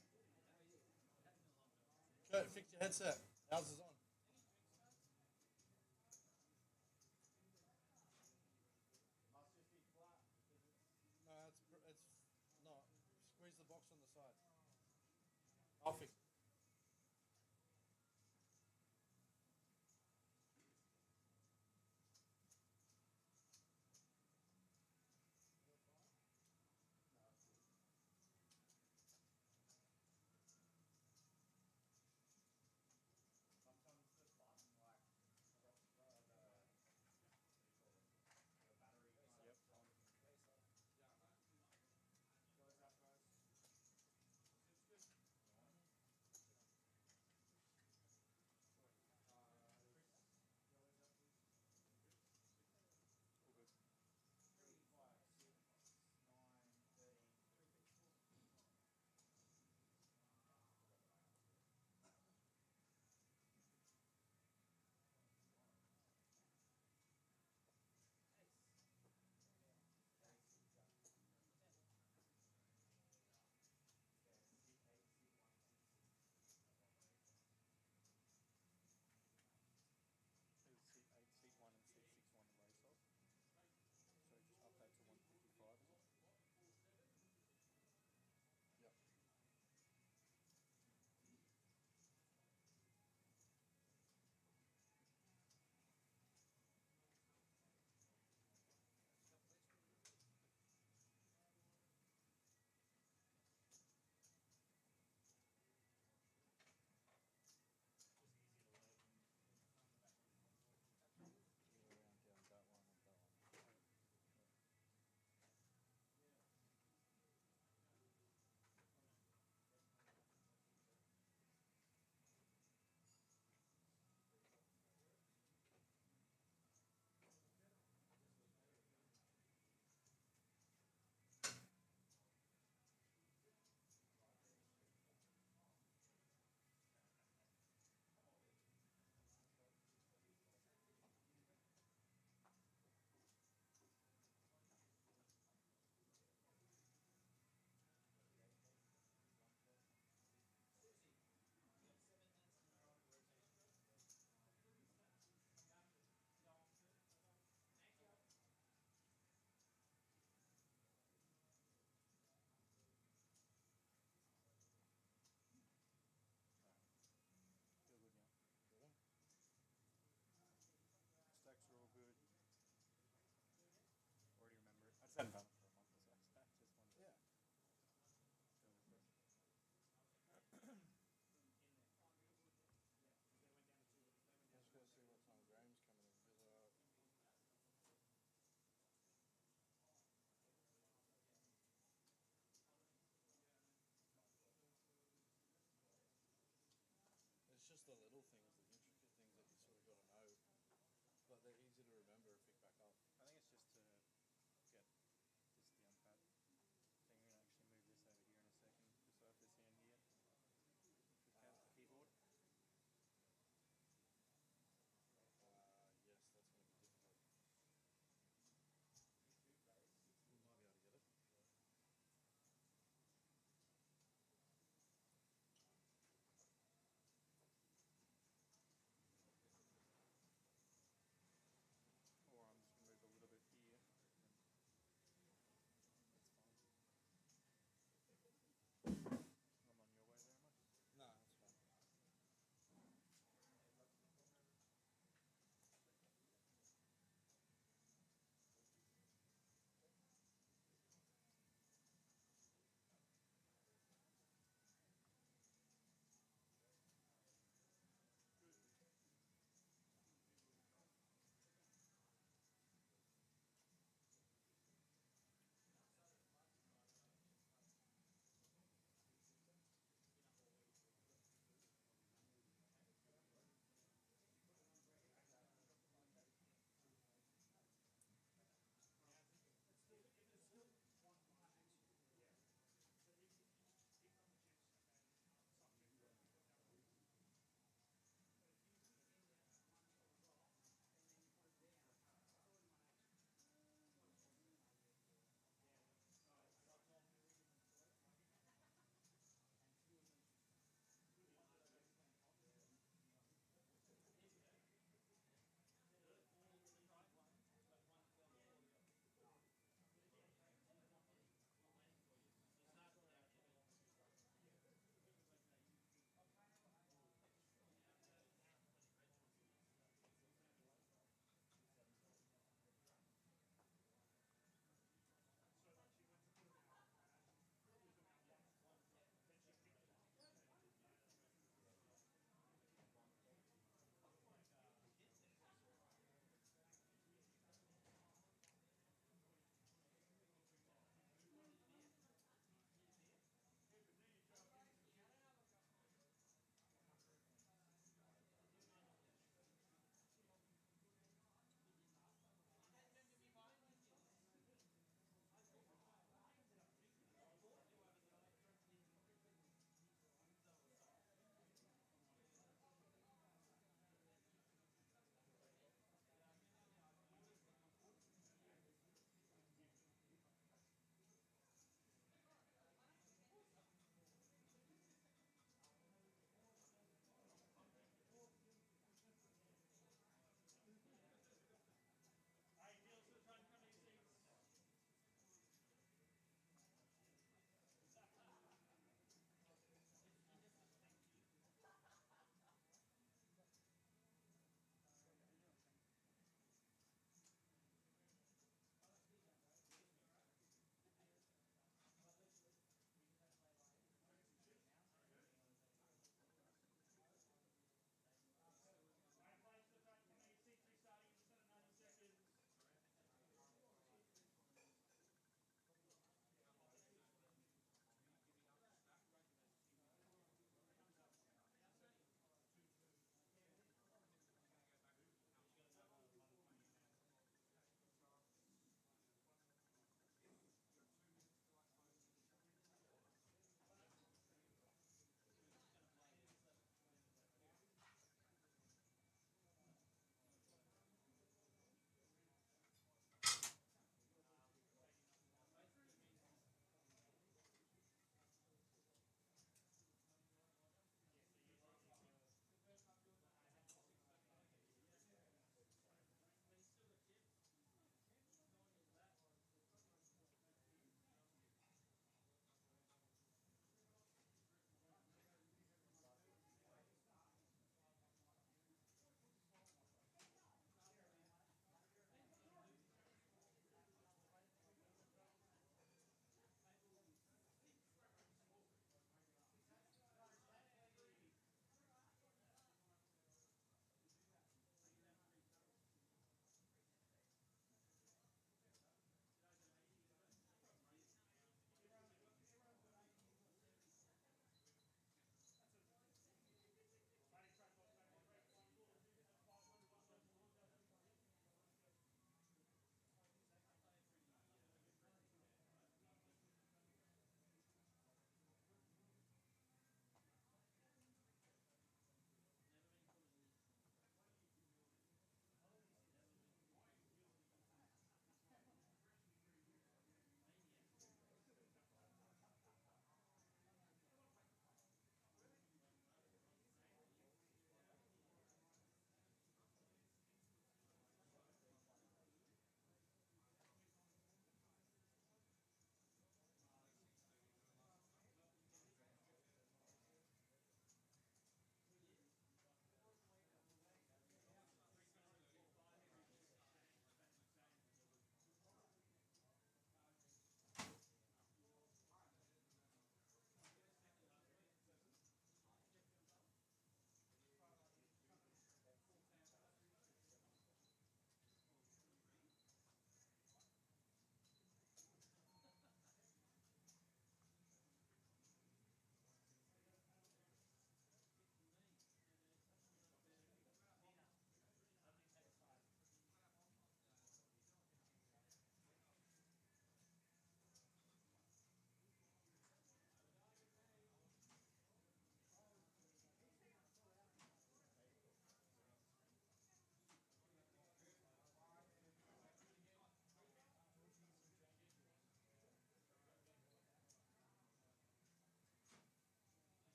Oh, cool. I still can't hear him. Kurt, fix your headset. Ours is on. No, it's not. Squeeze the box on the side. I'll fix it.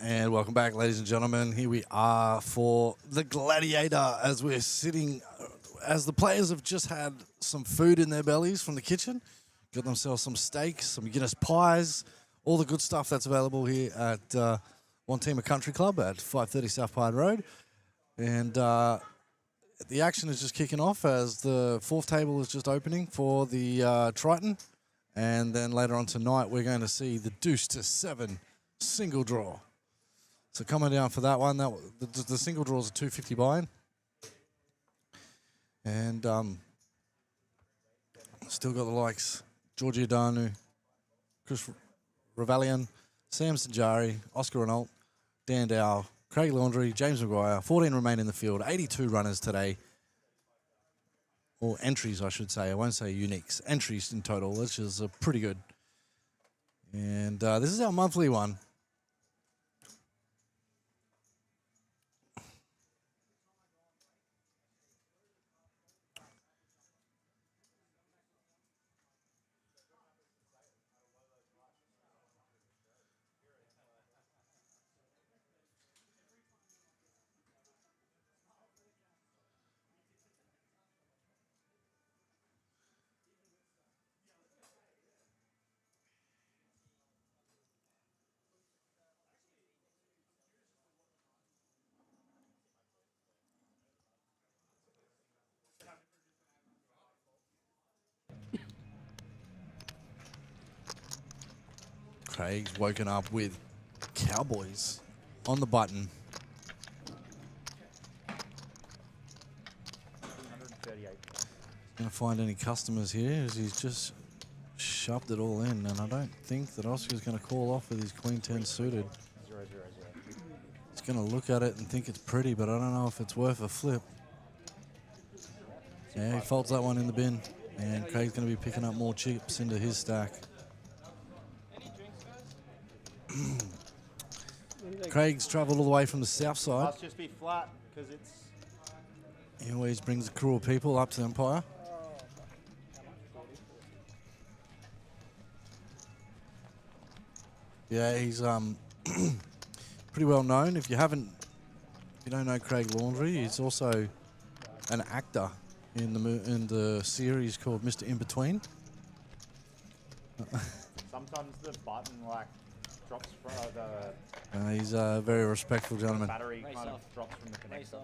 And welcome back, ladies and gentlemen. Here we are for the Gladiator as we're sitting, as the players have just had some food in their bellies from the kitchen, got themselves some steaks, some Guinness pies, all the good stuff that's available here at One Teamer Country Club at 530 South Pine Road. And the action is just kicking off as the fourth table is just opening for the Triton. And then later on tonight, we're going to see the deuce to 7 single draw. So coming down for that one, the single draw is a 250 buy-in. And still got the likes George Giordano, Chris Ravalian, Sam Sanjari, Oscar Renault, Dan Dow, Craig Laundrie, James Maguire. 14 remain in the field, 82 runners today. Or entries, I should say. I won't say uniques. Entries in total, which is pretty good. And this is our monthly one. Craig's woken up with Cowboys on the button. 138. Gonna find any customers here as he's just shoved it all in, and I don't think that Oscar's gonna call off with his Queen 10 suited. 0, 0, 0. He's gonna look at it and think it's pretty, but I don't know if it's worth a flip. Yeah, he folds that one in the bin, and Craig's gonna be picking up more chips into his stack. Craig's travelled all the way from the south side. Must just be flat because it's. He always brings a crew of people up to Empire. Yeah, he's pretty well known. If you don't know Craig Laundrie, he's also an actor in the series called Mr. In Between. Sometimes the button drops from the He's a very respectful gentleman. battery kind of drops from the connector.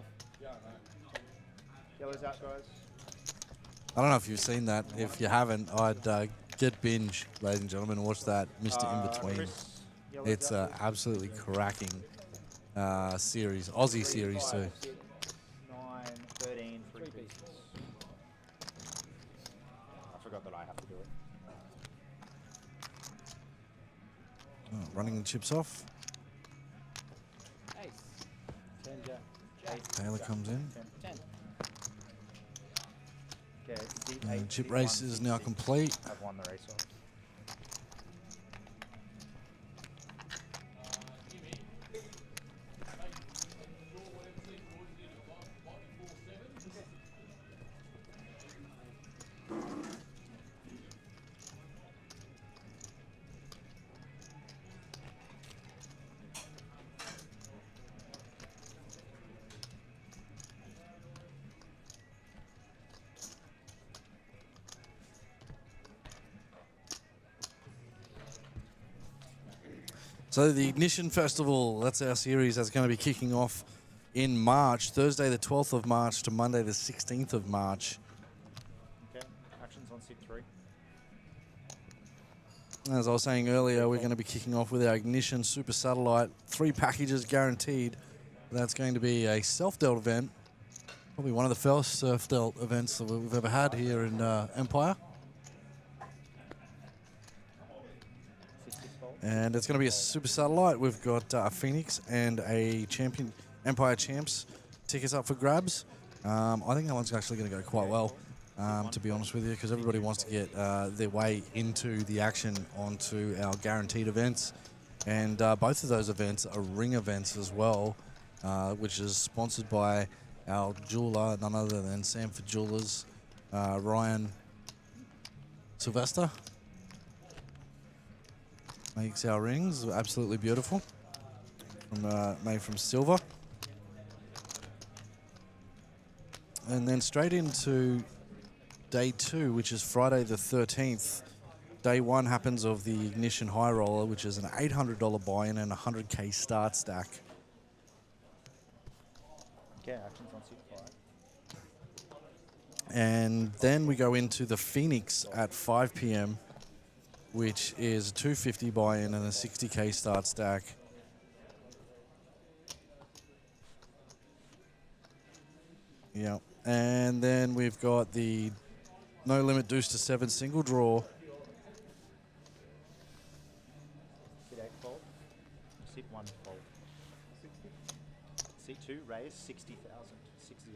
Yellow's out, guys. I don't know if you've seen that. If you haven't, I'd get binge, ladies and gentlemen, and watch that Mr. In Between. It's an absolutely cracking series, Aussie series too. 9, 13, 3 pieces. I forgot that I have to do it. Oh, running the chips off. Ace. 10, Jack. Taylor comes in. 10. Okay, And chip race is now complete. I've won the race off. So the Ignition Festival, that's our series that's going to be kicking off in March, Thursday the 12th of March to Monday the 16th of March. Okay, actions on seat 3. As I was saying earlier, we're going to be kicking off with our Ignition Super Satellite. 3 packages guaranteed. That's going to be a self-dealt event. Probably one of the first self-dealt events that we've ever had here in Empire. And it's going to be a Super Satellite. We've got a Phoenix and a Champion Empire Champs tickets up for grabs. I think that one's actually going to go quite well, to be honest with you, because everybody wants to get their way into the action onto our guaranteed events. And both of those events are ring events as well, which is sponsored by our jeweler, none other than Sanford Jewelers, Ryan Sylvester. Makes our rings absolutely beautiful. made from silver. And then straight into day 2, which is Friday the 13th. Day 1 happens of the Ignition High Roller, which is an $800 buy-in and a 100K start stack. Okay, actions on seat 5. And then we go into the Phoenix at 5 p.m., which is a 250 buy-in and a 60K start stack. Yeah, and then we've got the No Limit Deuce to 7 single draw. Seat 8 fold. Seat 1 fold. Seat 2 raise 60,000. 60.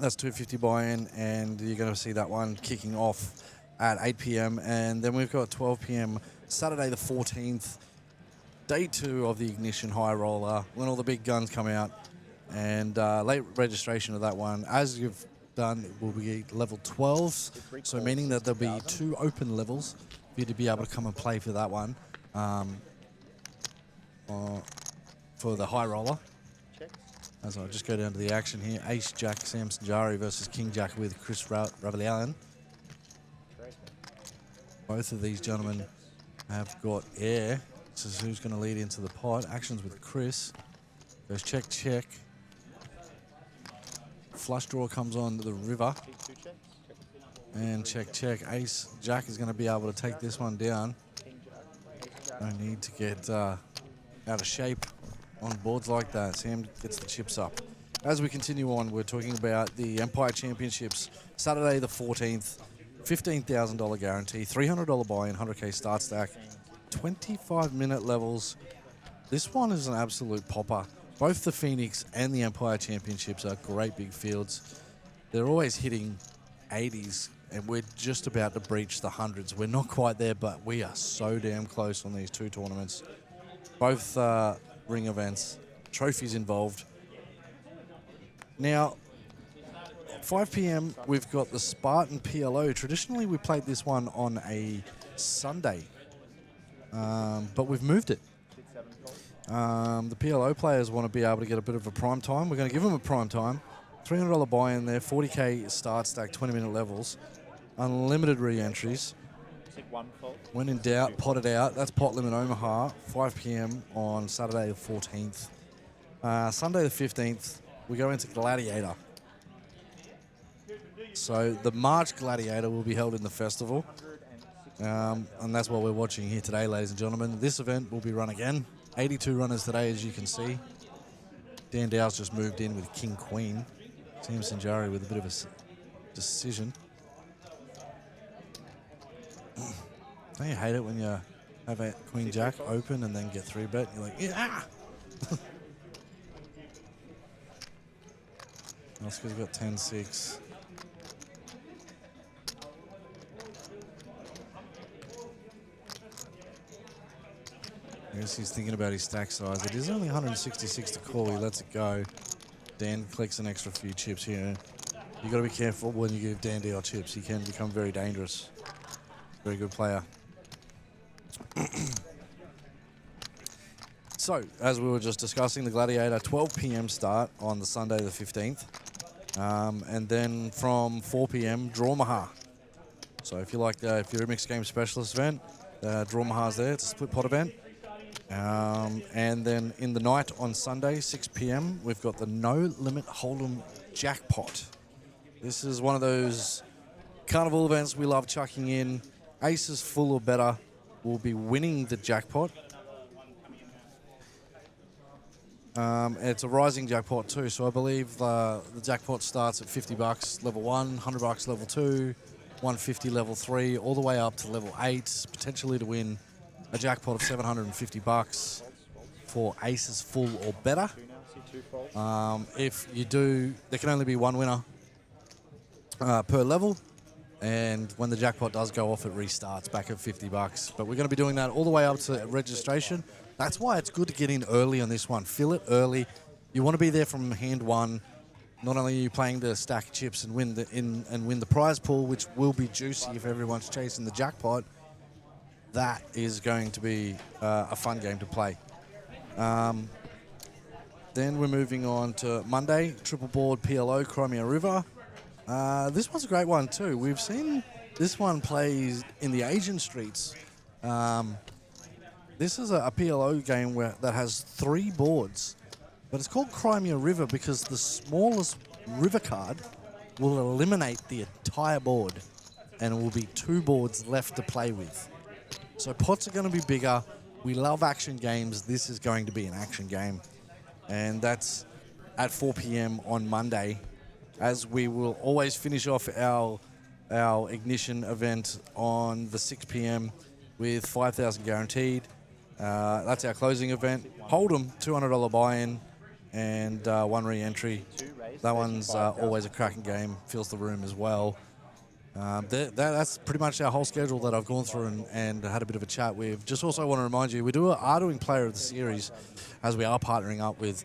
That's 250 buy-in, and you're going to see that one kicking off at 8 p.m. And then we've got 12 p.m. Saturday the 14th, day 2 of the Ignition High Roller, when all the big guns come out. And late registration of that one, as you've done, will be level 12s, so meaning that there'll be 2 open levels for you to be able to come and play for that one, for the High Roller. As I just go down to the action here, Ace Jack Sam Sanjari versus King Jack with Chris Ravalian. Both of these gentlemen have got air. This is who's going to lead into the pot. Actions with Chris. Goes check, check. Flush draw comes on to the river. And check, check. Ace Jack is going to be able to take this one down. No need to get out of shape on boards like that. Sam gets the chips up. As we continue on, we're talking about the Empire Championships. Saturday the 14th. $15,000 guarantee. $300 buy-in. 100K start stack. 25-minute levels. This one is an absolute popper. Both the Phoenix and the Empire Championships are great big fields. They're always hitting 80s, and we're just about to breach the hundreds. We're not quite there, but we are so damn close on these 2 tournaments. Both ring events, trophies involved. Now, 5 p.m., we've got the Spartan PLO. Traditionally, we played this one on a Sunday, but we've moved it. The PLO players want to be able to get a bit of a prime time. We're going to give them a prime time. $300 buy-in there, 40K start stack, 20-minute levels, unlimited re-entries. When in doubt, pot it out. That's Pot Limit Omaha, 5 p.m. on Saturday the 14th. Sunday the 15th, we go into Gladiator. So the March Gladiator will be held in the festival. And that's what we're watching here today, ladies and gentlemen. This event will be run again. 82 runners today, as you can see. Dan Dow's just moved in with King Queen. Sam Sanjari with a bit of a decision. Don't you hate it when you have a Queen Jack open and then get 3-bet? You're like, yeah! Oscar's got 10-6. I guess he's thinking about his stack size. It is only 166 to call. He lets it go. Dan collects an extra few chips here. You got to be careful when you give Dan DL chips. He can become very dangerous. Very good player. So, as we were just discussing, the Gladiator, 12 p.m. start on the Sunday the 15th. And then from 4 p.m., Drawmaha. So if you like, if you're a mixed game specialist event, Drawmaha's there. It's a split pot event. And then in the night on Sunday, 6 p.m., we've got the No Limit Hold'em Jackpot. This is one of those carnival events we love chucking in. Aces full or better will be winning the jackpot. It's a rising jackpot too, so I believe the jackpot starts at $50 level 1, $100 level 2, $150 level 3, all the way up to level 8, potentially to win a jackpot of $750 for aces full or better. If you do, there can only be one winner per level, and when the jackpot does go off, it restarts back at $50. But we're going to be doing that all the way up to registration. That's why it's good to get in early on this one. Fill it early. You want to be there from hand one. Not only are you playing to stack chips and win the prize pool, which will be juicy if everyone's chasing the jackpot. That is going to be a fun game to play. Then we're moving on to Monday, triple board PLO, Crimea River. This one's a great one too. We've seen this one plays in the Asian streets. This is a PLO game that has 3 boards, but it's called Crimea River because the smallest river card will eliminate the entire board, and it will be 2 boards left to play with. So pots are going to be bigger. We love action games. This is going to be an action game, and that's at 4 p.m. on Monday, as we will always finish off our ignition event on the 6 p.m. with 5,000 guaranteed. That's our closing event. Hold'em, $200 buy-in, and 1 re-entry. That one's always a cracking game. Fills the room as well. That's pretty much our whole schedule that I've gone through and had a bit of a chat with. Just also want to remind you, we are doing Player of the Series, as we are partnering up with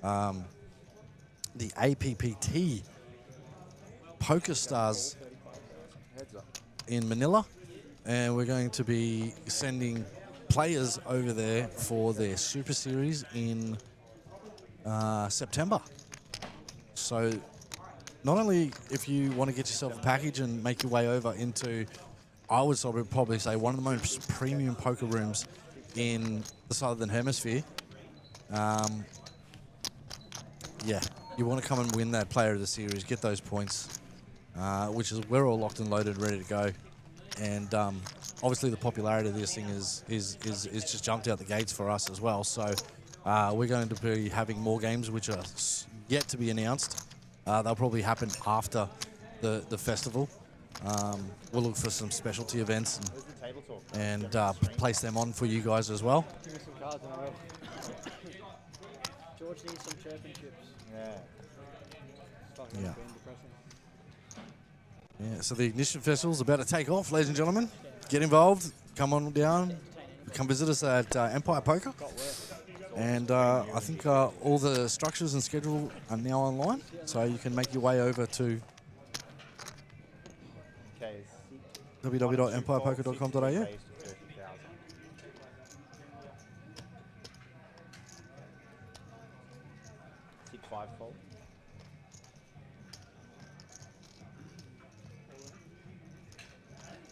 the APPT Poker Stars in Manila, and we're going to be sending players over there for their Super Series in September. So not only if you want to get yourself a package and make your way over into, I would probably say, one of the most premium poker rooms in the Southern Hemisphere. Yeah, you want to come and win that Player of the Series, get those points, which is we're all locked and loaded, ready to go. And obviously the popularity of this thing is just jumped out the gates for us as well. So we're going to be having more games which are yet to be announced. They'll probably happen after the festival. We'll look for some specialty events and place them on for you guys as well. Give me some cards and I will. George needs some chirping chips. Yeah. Fucking Yeah. been depressing. Yeah, so the Ignition Festival is about to take off, ladies and gentlemen. Get involved, come on down, come visit us at Empire Poker. And I think all the structures and schedule are now online, so you can make your way over to www.empirepoker.com.au. 5 fold.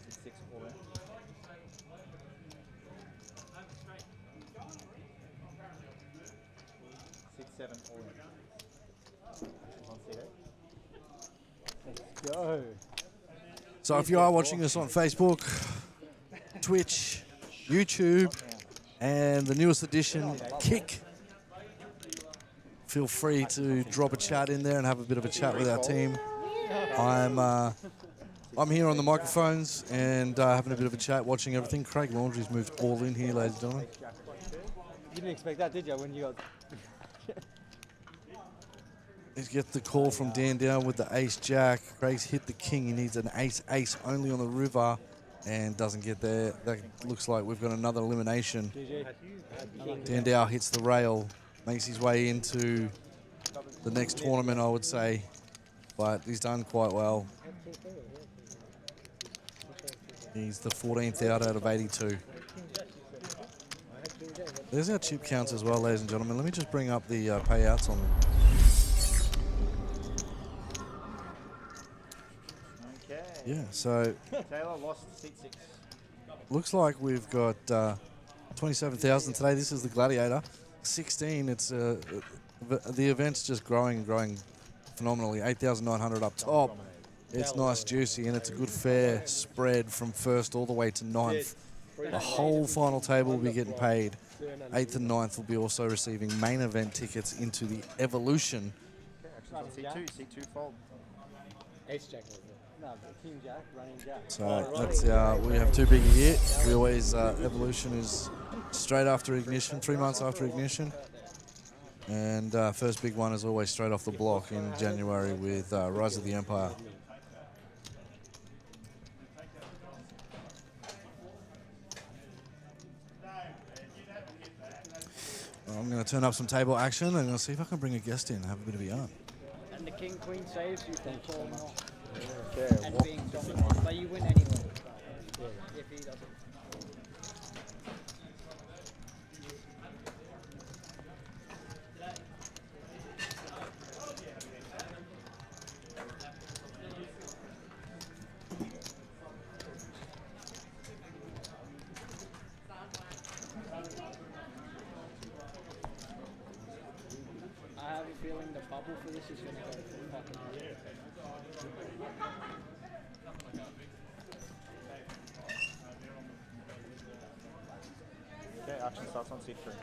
Six all in. Six, 7 all in. On CD. Let's go. So if you are watching us on Facebook, Twitch, YouTube, and the newest edition, Kick, feel free to drop a chat in there and have a bit of a chat with our team. I'm here on the microphones and having a bit of a chat, watching everything. Craig Laundrie's moved all in here, ladies and gentlemen. You didn't expect that, did you, when you got... He's get the call from Dan down with the ace-jack. Craig's hit the king. He needs an ace-ace only on the river and doesn't get there. That looks like we've got another elimination. Dan Dow hits the rail, makes his way into the next tournament, I would say, but he's done quite well. He's the 14th out of 82. There's our chip counts as well, ladies and gentlemen. Let me just bring up the payouts on them. Okay. Yeah, so Taylor lost seat 6. looks like we've got 27,000 today. This is the Gladiator. 16, it's the event's just growing phenomenally. 8,900 up top. It's nice, juicy, and it's a good fair spread from first all the way to ninth. The whole final table will be getting paid. 8th and 9th will be also receiving main event tickets into the Evolution. C2 fold. Ace jack. No, King Jack, running Jack. So that's we have 2 biggie here. We always, Evolution is straight after Ignition, 3 months after Ignition. And first big one is always straight off the block in January with Rise of the Empire. I'm going to turn up some table action and I'll see if I can bring a guest in and have a bit of a yarn. And the king queen saves you from falling off Okay, and being dominant, but you win anyway. If he doesn't. bubble for this is going to go for fucking hard. Okay, action starts on seat 3.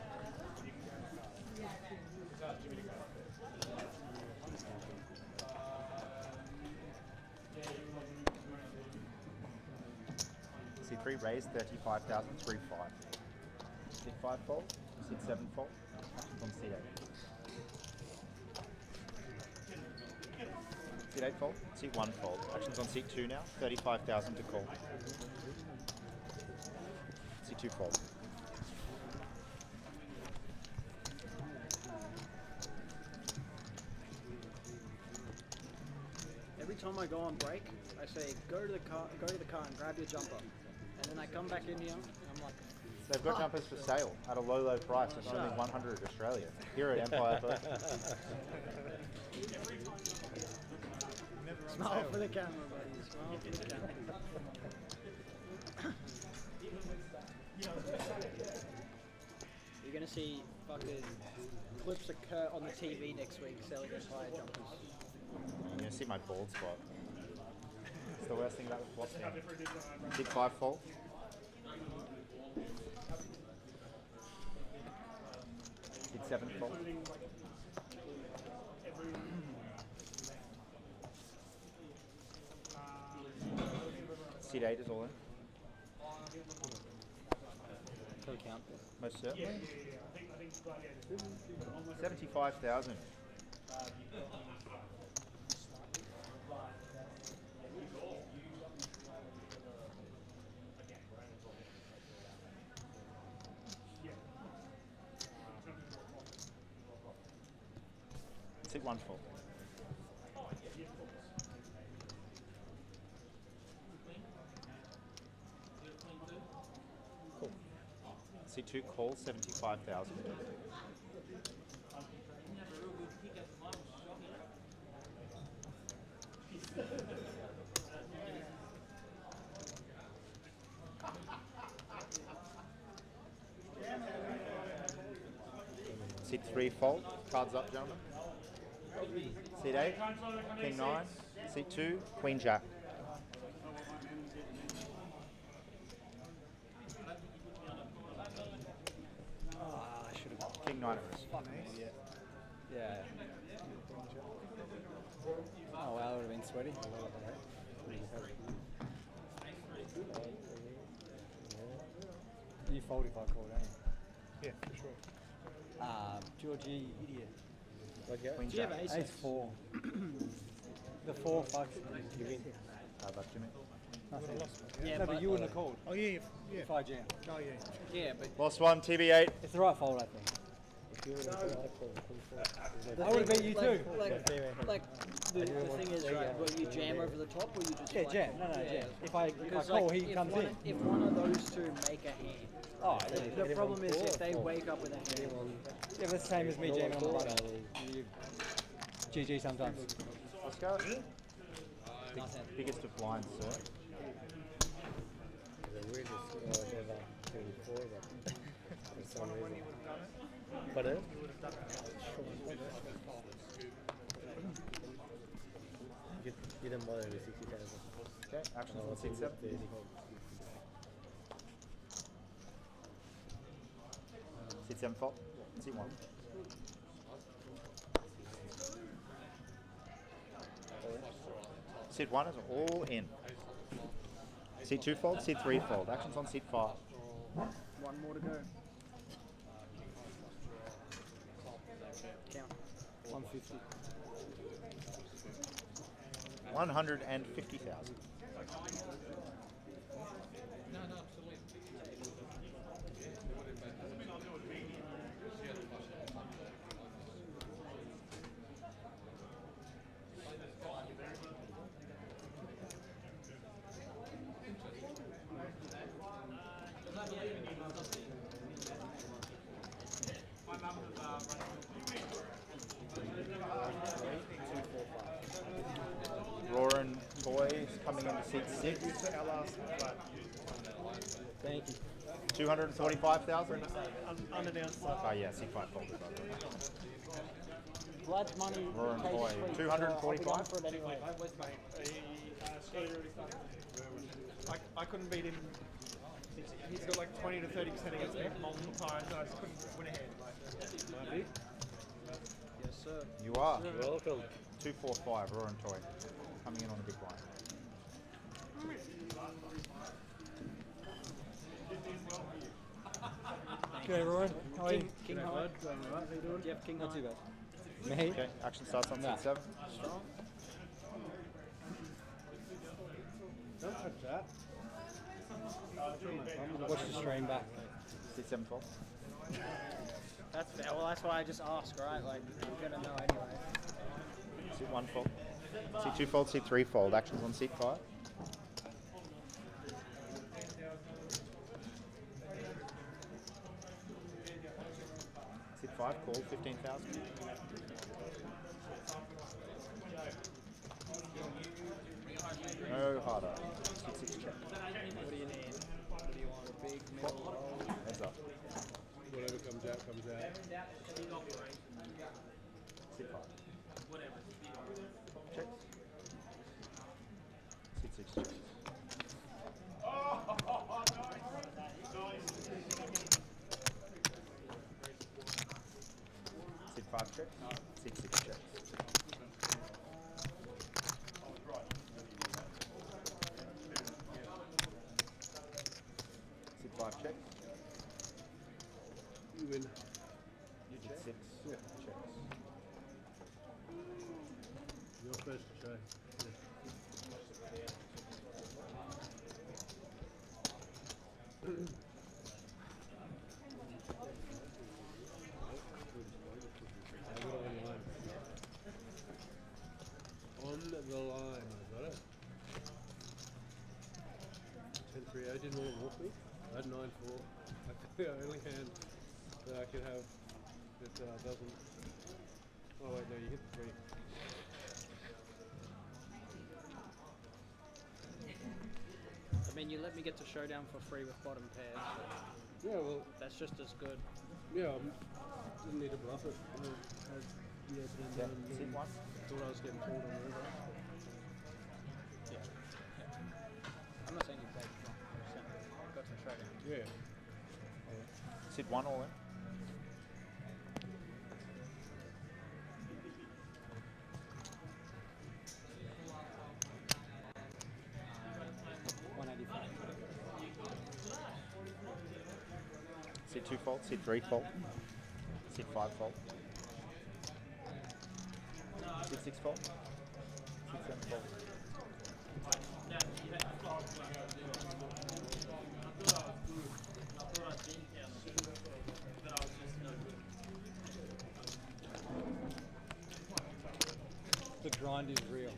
Seat 3 raised 35,035. Seat 5 fold, seat 7 fold, actions on seat 8. Seat 8 fold, seat 1 fold, actions on seat 2 now, 35,000 to call. Seat 2 fold. Every time I go on break, I say go to the car and grab your jumper, and then I come back in here and I'm like, They've got jumpers for sale at a low price of only 100 Australia here at Empire Poker. smile for the camera, buddy. Smile for the camera. You're gonna see fucking clips of Kurt on the TV next week selling Empire jumpers. You're going to see my bald spot. It's the worst thing about the flop game. Seat 5 fold. Seat 7 fold. Seat 8 is all in. Can we count? Most certainly. 75,000. Seat 1 fold. Cool. Seat 2 call 75,000. Seat 3 fold. Cards up, gentlemen. Seat 8, King 9. Seat 2, Queen Jack. I should have. King 9 it is. Yeah. Oh wow, that would have been sweaty. You fold if I call, don't you? Yeah, for sure. Georgie, idiot. Queen Do you Jack. have ace? Ace 4. The 4 fucks. You win. How about Jimmy? Nothing. Yeah, No, but you wouldn't have called Oh yeah, yeah. if I jam. Oh yeah. Yeah, but Lost one, TB8. It's the right fold, I think. the I would have beat you too. Like the thing is, right? Will you jam over the top, or you just Yeah, flat jam. call? No, no, Yeah. jam. If I Because call, like, he if comes one, in. If one of those two make a hand, Oh, the problem is if they wake up with a hand. yeah, but it's the same as me jamming on the button. You GG sometimes. Oscar? Biggest of blinds, sir. Pardon? You didn't bother with 60,000. Okay, actions on seat 7. Seat 7 fault. Seat 1. Seat 1 is all in. Seat 2 fold, seat 3 fold. Actions on seat 5. One more to go. Count. 150. 150,000. Roaring boys coming into seat 6. Thank you. 245,000. Unannounced. Oh yeah, seat 5 folded by the way. Vlad's money. Roaring pays toy. sweet, 245? I'll be going for it anyway. I couldn't beat him. He's got like 20 to 30% against me multiple times. I just couldn't win a hand. Yes, sir. You are. Welcome. 245, Roaring Toy. Coming in on a big blind. Okay, Roy. How are you? King High. Alright, how you doing? Do you have King Not High? too bad. Me? Okay, action starts on Nah. seat 7. Strong. Don't touch that. Watch the stream back. Seat 7 fault. That's fair. Well, that's why I just ask, right? Like, I'm gonna know anyway. Seat 1 fold. Seat 2 fold, seat 3 fold. Actions on seat 5. Seat 5, call 15,000. No harder. Seat 6 check. What do you need? What do you want? A big, middle, low? Heads up. Whatever comes out, comes out. Seat 5. Checks. Seat 6 checks. Seat 5 checks. Seat 6 checks. Seat 5 checks. You win. Seat 6 checks. You're first to show. On the line, I got it. 10-3, I didn't want to walk me. I had 9-4. I the only hand that I could have that doesn't. Oh wait, no, you hit the 3. I mean, you let me get to showdown for free with bottom pairs. So Yeah, well, that's just as good. yeah, didn't need to bluff it. Yeah, seat 1. Thought I was getting pulled on the river. Yeah. I'm not saying you played wrong. I'm just saying you got to showdown. Yeah. Seat 1 all in. Seat 2 fold, seat 3 fold, seat 5 fold, seat 6 fold, seat 7 fold. The grind is real.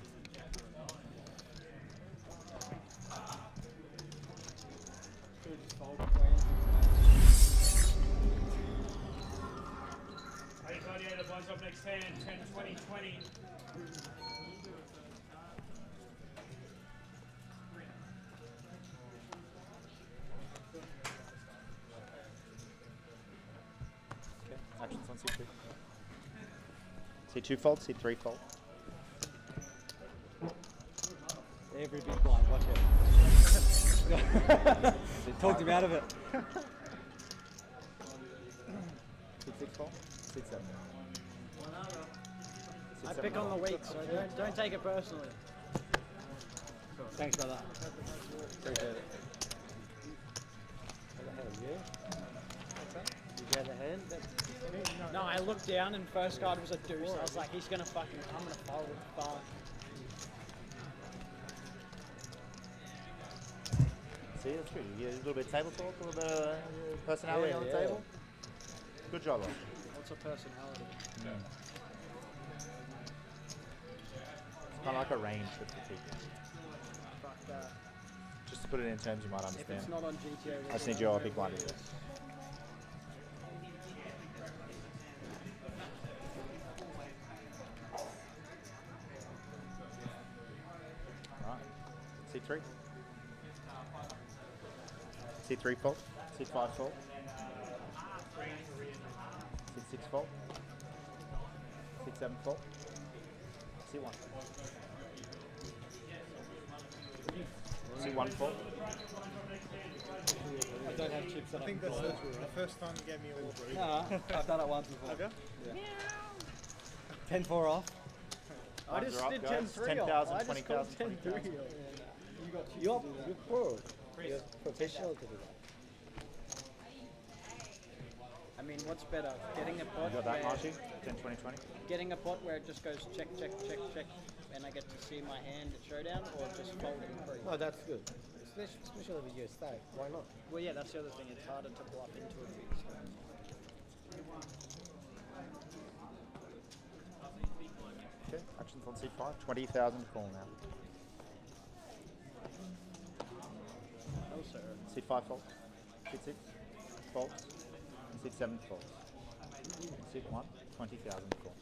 Hey, Gladiator blinds up next hand, 10, 20, 20. Okay, actions on seat 2. Seat 2 fold, seat 3 fold. Every big blind, watch it. Talked him out of it. Seat 6 fold, seat 7. I pick on the weak, so don't take it personally. Thanks, brother. Appreciate it. You get a hand? No, I looked down and first card was a deuce. I was like, he's gonna fucking, I'm gonna fold with the bar. See, that's good. You get a little bit of table talk, a little bit of personality on the table. Good job, Rob. What's a personality? It's kind of like a range with the ticket. Fuck that. Just to put it in terms you might If understand. it's not on GTA, I just need your big blind. Alright. C3. C3 fold. C5 fold. C6 fold. C6 7 full. Seat 1. Seat 1 full. I don't have chips. I think that's the first time you gave me all three. No, I've done it once before. Have you? Yeah. 10-4 off. I Times just are up, did guys. 10-3 off. 10,000, I just got 20,000, 10-3 off. You're pro. You're professional to do that. I mean, what's better, getting a pot You got that, where Marshy? 10, 20, 20? getting a pot where it just goes check, check, check, check, and I get to see my hand at showdown, or just folding free? No, that's good. Especially with your stack. Why not? Well, yeah, that's the other thing. It's harder to bluff into a big stack. Okay, actions on seat 5. 20,000 call now. Oh, sir. Seat 5 folds. Seat 6 folds. And seat 7 folds. Seat 1, 20,000 call.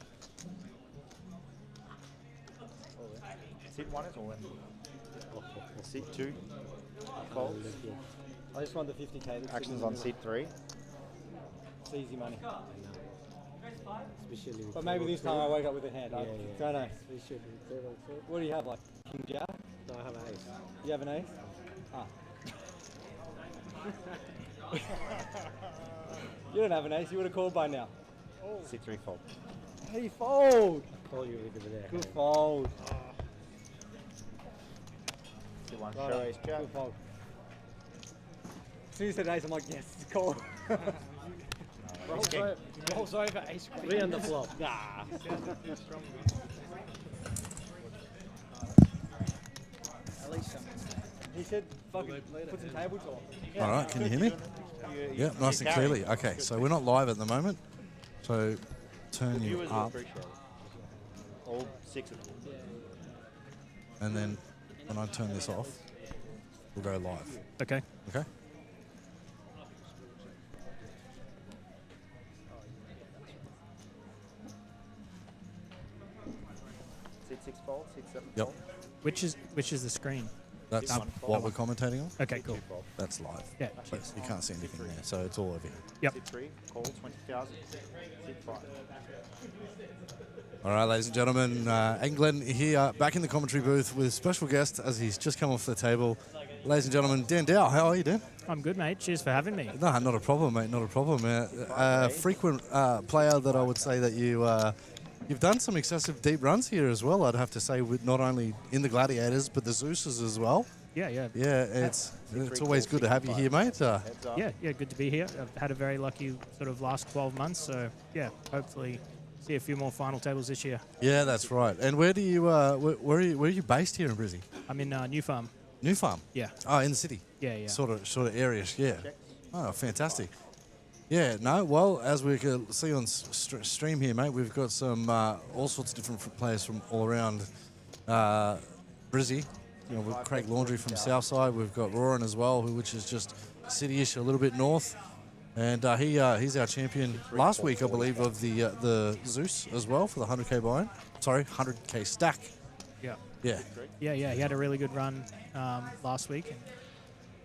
Seat 1 is all in. Seat 2 folds. I just want the 50k. that's Actions in on the seat 3. It's easy money. But maybe this time I wake up with a hand. I don't know. What do you have, like King Jack? No, I have an ace. You have an ace? Ah. You don't have an ace. You would have called by now. Seat 3 fold. How do you fold? Call you over there. Good fold. Seat 1 Right show on. ace jack. Good fold. As soon as you said ace, I'm like, yes, it's a call. Rolls over, ace queen. 3 on the flop. Nah. At least some. He said, fucking put some table talk. All right, can you hear me? Yeah, nice and clearly. Okay, so we're not live at the moment. So turn you Viewers will up, appreciate it. All 6 of them. and then when I turn this off, we'll go live. Okay. Okay? Seat 6 fold, seat 7 Yep. fold. Which is the screen? That's This one. what we're commentating on. Okay, cool. That's live. Yeah. But you can't see anything there, so it's all over here. Yep. Seat 3, call 20,000. Seat 5. All right, ladies and gentlemen, England here, back in the commentary booth with special guest as he's just come off the table. Ladies and gentlemen, Dan Dow, how are you, Dan? I'm good, mate. Cheers for having me. No, not a problem, mate, not a problem. Frequent player that I would say that you've done some excessive deep runs here as well, I'd have to say, with not only in the Gladiators, but the Zeus's as well. Yeah, yeah. Yeah, it's always good to have you here, mate. Yeah, good to be here. I've had a very lucky sort of last 12 months, so yeah, hopefully see a few more final tables this year. Yeah, that's right. And where do you where are you based here in Brizzy? I'm in New Farm. New Farm. Yeah. Oh, in the city. Yeah, yeah. Sort of areas. Yeah. Oh, fantastic. Yeah. No. Well, as we can see on stream here, mate, we've got some all sorts of different players from all around Brizzy. You know, with Craig Laundry from Southside. We've got Roran as well, which is just city-ish, a little bit north. And he's our champion last week, I believe, of the Zeus as well for the 100k buy-in. Sorry, 100k stack. Yeah. Yeah. Yeah. He had a really good run last week, and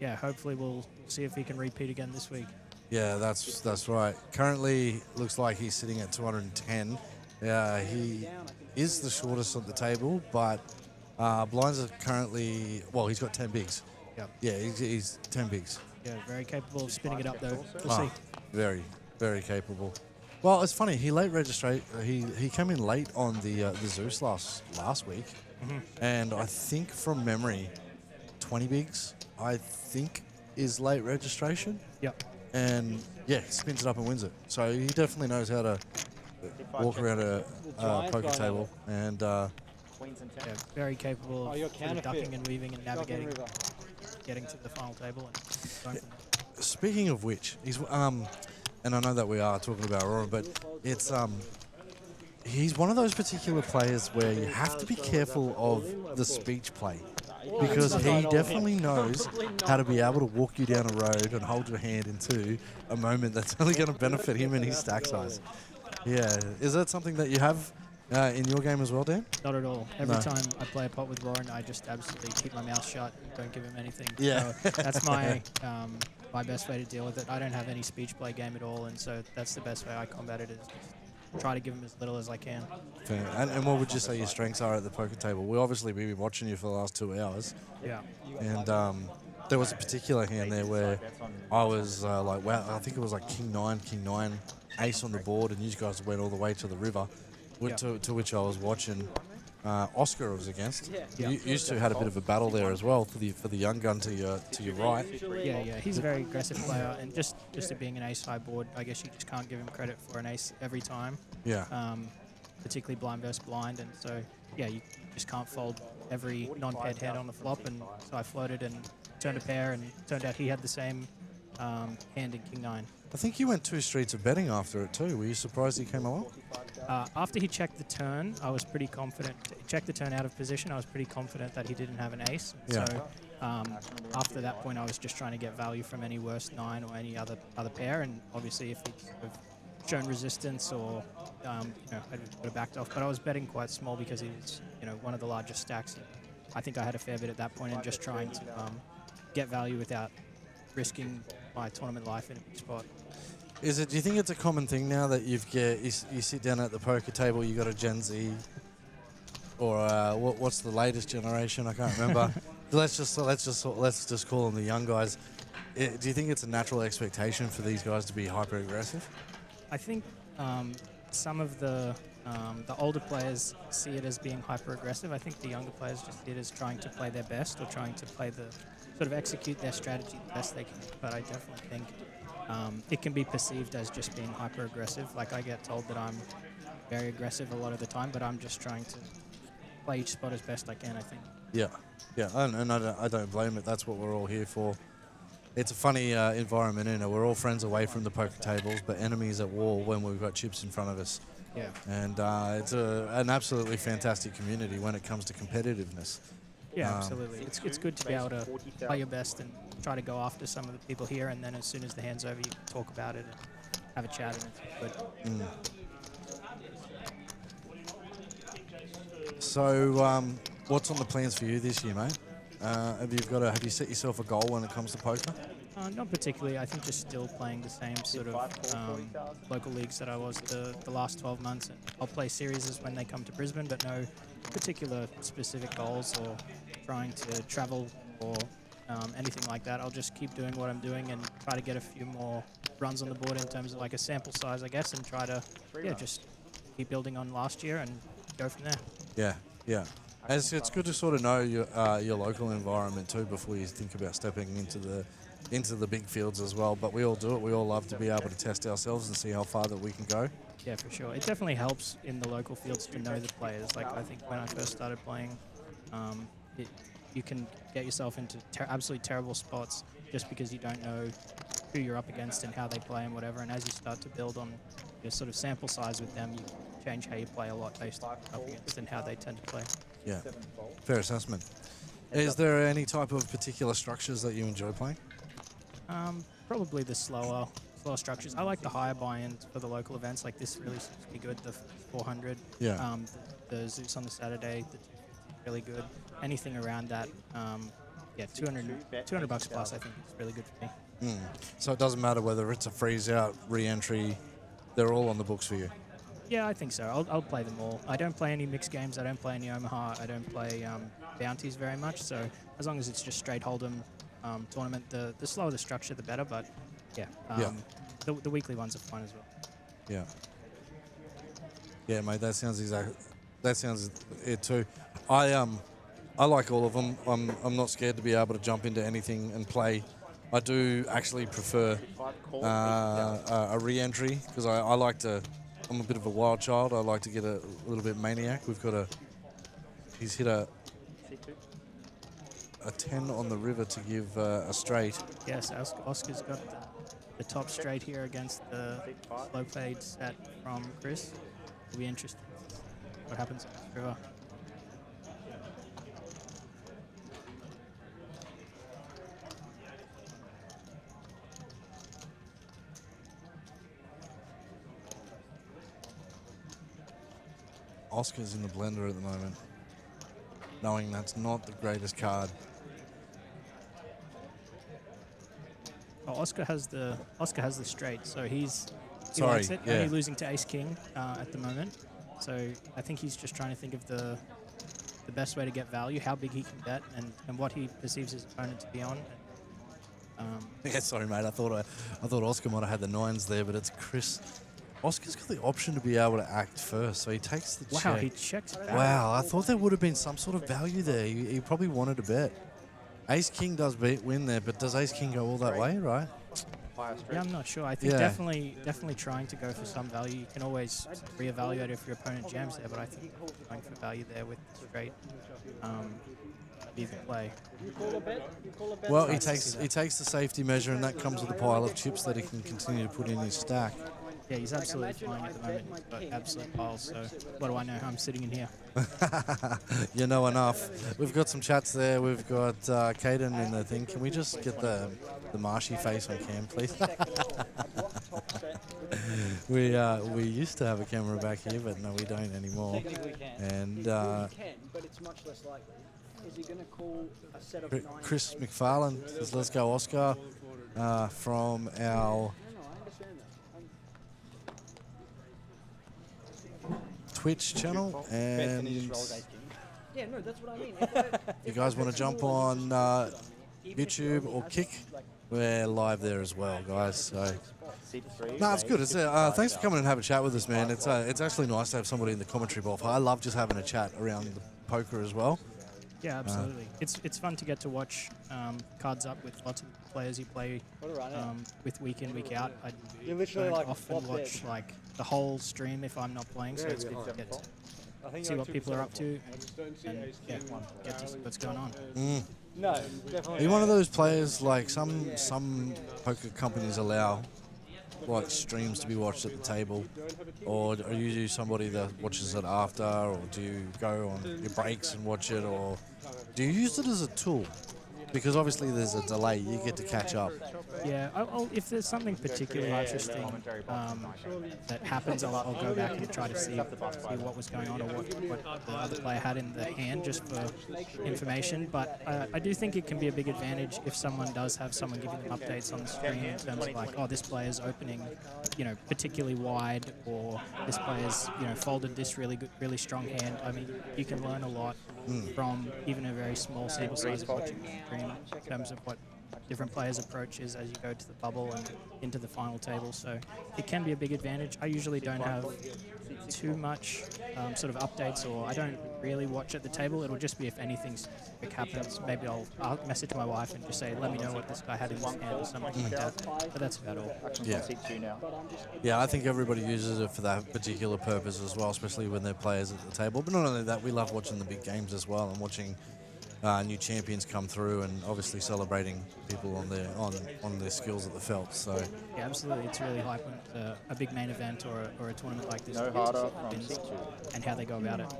yeah, hopefully we'll see if he can repeat again this week. Yeah, that's right. Currently, looks like he's sitting at 210. He is the shortest on the table, but blinds are currently, well, he's got 10 bigs. Yep. Yeah, he's 10 bigs. Yeah, very capable of spinning it up though. We'll see. Very, very capable. Well, it's funny. He late registrate. He came in late on the Zeus last week, and I think from memory, 20 bigs. I think is late registration. Yep. And yeah, spins it up and wins it. So he definitely knows how to walk around a poker table and. Queens and Yeah, very capable of you're sort of ducking and weaving and navigating, river. getting to the final table and going from there. Speaking of which, he's and I know that we are talking about Aurora, but it's he's one of those particular players where you have to be careful of the speech play, because he definitely knows how to be able to walk you down a road and hold your hand into a moment that's only going to benefit him and his stack size. Yeah, is that something that you have in your game as well, Dan? Not at all. Every time I play a pot with Roran, I just absolutely keep my mouth shut and don't give him anything. Yeah. So that's my my best way to deal with it. I don't have any speech play game at all, and so that's the best way I combat it, is just try to give him as little as I can. Fair. And what would you say your strengths are at the poker table? We've been watching you for the last 2 hours. Yeah. And there was a particular hand there where I was like, wow, I think it was like King 9, ace on the board, and you guys went all the way to the river, to which I was watching. Oscar was against. You two had a bit of a battle there as well for the young gun to your right. Yeah. He's a very aggressive player, and just it being an ace high board, I guess you just can't give him credit for an ace every time. Yeah. Particularly blind versus blind, and so you just can't fold every non-paired head on the flop, and so I floated and turned a pair, and turned out he had the same hand in King 9. I think you went 2 streets of betting after it too. Were you surprised he came along? After he checked the turn, I was pretty confident. Checked the turn out of position, I was pretty confident that he didn't have an ace. Yeah. So after that point, I was just trying to get value from any worse 9 or any other pair, and obviously if he'd sort of shown resistance or I would have backed off. But I was betting quite small because he's one of the largest stacks. I think I had a fair bit at that point, and just trying to get value without risking my tournament life in a big spot. Do you think it's a common thing now that you sit down at the poker table, you got a Gen Z, or what's the latest generation? I can't remember. let's just call them the young guys. Do you think it's a natural expectation for these guys to be hyper aggressive? I think some of the older players see it as being hyper aggressive. I think the younger players just see it as trying to play their best, or trying to play sort of execute their strategy the best they can. But I definitely think it can be perceived as just being hyper aggressive. Like, I get told that I'm very aggressive a lot of the time, but I'm just trying to play each spot as best I can, I think. Yeah, and I don't blame it. That's what we're all here for. It's a funny environment, we're all friends away from the poker tables, but enemies at war when we've got chips in front of us. Yeah. And it's an absolutely fantastic community when it comes to competitiveness. Yeah, absolutely. It's good to be able to play your best and try to go after some of the people here, and then as soon as the hand's over, you can talk about it and have a chat, and it's good. So, what's on the plans for you this year, mate? Have you set yourself a goal when it comes to poker? Not particularly. I think just still playing the same sort of local leagues that I was the last 12 months. And I'll play series when they come to Brisbane, but no particular specific goals or trying to travel or anything like that. I'll just keep doing what I'm doing and try to get a few more runs on the board in terms of like a sample size, I guess, and try to just keep building on last year and go from there. Yeah. It's good to sort of know your local environment too before you think about stepping into the big fields as well. But we all do it. We all love to be able to test ourselves and see how far that we can go. Yeah, for sure. It definitely helps in the local fields to know the players. Like, I think when I first started playing, you can get yourself into absolutely terrible spots just because you don't know who you're up against and how they play and whatever. And as you start to build on your sort of sample size with them, you change how you play a lot based on up against and how they tend to play. Yeah, fair assessment. Is there any type of particular structures that you enjoy playing? Probably the slower structures. I like the higher buy-ins for the local events. Like, this really seems to be good. The 400. Yeah. The Zeus on the Saturday. The 250 really good. Anything around that. 200 bucks plus. I think is really good for me. So it doesn't matter whether it's a freeze out, re-entry. They're all on the books for you. Yeah, I think so. I'll play them all. I don't play any mixed games. I don't play any Omaha. I don't play bounties very much. So as long as it's just straight Hold'em tournament, the slower the structure, the better. But the weekly ones are fun as well. Yeah, mate. That sounds it too. I like all of them. I'm not scared to be able to jump into anything and play. I do actually prefer a re-entry because I like to. I'm a bit of a wild child. I like to get a little bit maniac. He's hit a 10 on the river to give a straight. Yes, Oscar's got the top straight here against the slow played set from Chris. It'll be interesting what happens on this river. Oscar's in the blender at the moment, knowing that's not the greatest card. Oh, Oscar has the straight, so he's Sorry, likes it. yeah. Only losing to Ace King at the moment. So I think he's just trying to think of the best way to get value, how big he can bet, and what he perceives his opponent to be on. Yeah, sorry, mate. I thought Oscar might have had the nines there, but it's Chris. Oscar's got the option to be able to act first, so he takes the check. Wow, he checks back. Wow, I thought there would have been some sort of value there. He probably wanted to bet. Ace King does win there, but does Ace King go all that way, right? Yeah, I'm not sure. I think definitely trying to go for some value. You can always reevaluate if your opponent jams there, but I think going for value there with straight even play. Well, he takes the safety measure, and that comes with a pile of chips that he can continue to put in his stack. Yeah, he's absolutely flying at the moment. He's got absolute piles, so what do I know? I'm sitting in here. You know enough. We've got some chats there. We've got Caden in the thing. Can we just get the Marshy face on cam, please? We used to have a camera back here, but no, we don't anymore. And can, but it's much less likely. Is he going to call a set of 9? Chris McFarlane says, "Let's go, Oscar," from our Twitch channel, and yeah, no, that's what I mean. you guys want to jump on YouTube or Kick, we're live there as well, guys. So no, it's good. It's thanks for coming and have a chat with us, man. It's actually nice to have somebody in the commentary box. I love just having a chat around the poker as well. Yeah, absolutely. It's fun to get to watch Cards Up with lots of players you play with week in, week out. I don't often watch like the whole stream if I'm not playing, so it's good to get to see what people are up to and get to see what's going on. No, definitely. Are you one of those players like some poker companies allow like streams to be watched at the table, or are you somebody that watches it after, or do you go on your breaks and watch it, or do you use it as a tool? Because obviously there's a delay, you get to catch up. Yeah, if there's something particularly interesting that happens, I'll go back and try to see what was going on or what the other player had in the hand, just for information. But I do think it can be a big advantage if someone does have someone giving them updates on the screen in terms of like, oh, this player's opening, particularly wide, or this player's, folded this really strong hand. I mean, you can learn a lot from even a very small sample size of watching the screen in terms of what different players' approach is as you go to the bubble and into the final table. So it can be a big advantage. I usually don't have too much sort of updates, or I don't really watch at the table. It'll just be if anything specific happens. Maybe I'll message my wife and just say, let me know what this guy had in his hand or something like that. But that's about all. Yeah, I think everybody uses it for that particular purpose as well, especially when they're players at the table. But not only that, we love watching the big games as well, and watching new champions come through, and obviously celebrating people on their skills at the felt. So yeah, absolutely, it's really hype when a big main event or a tournament like this happens, and how they go about it.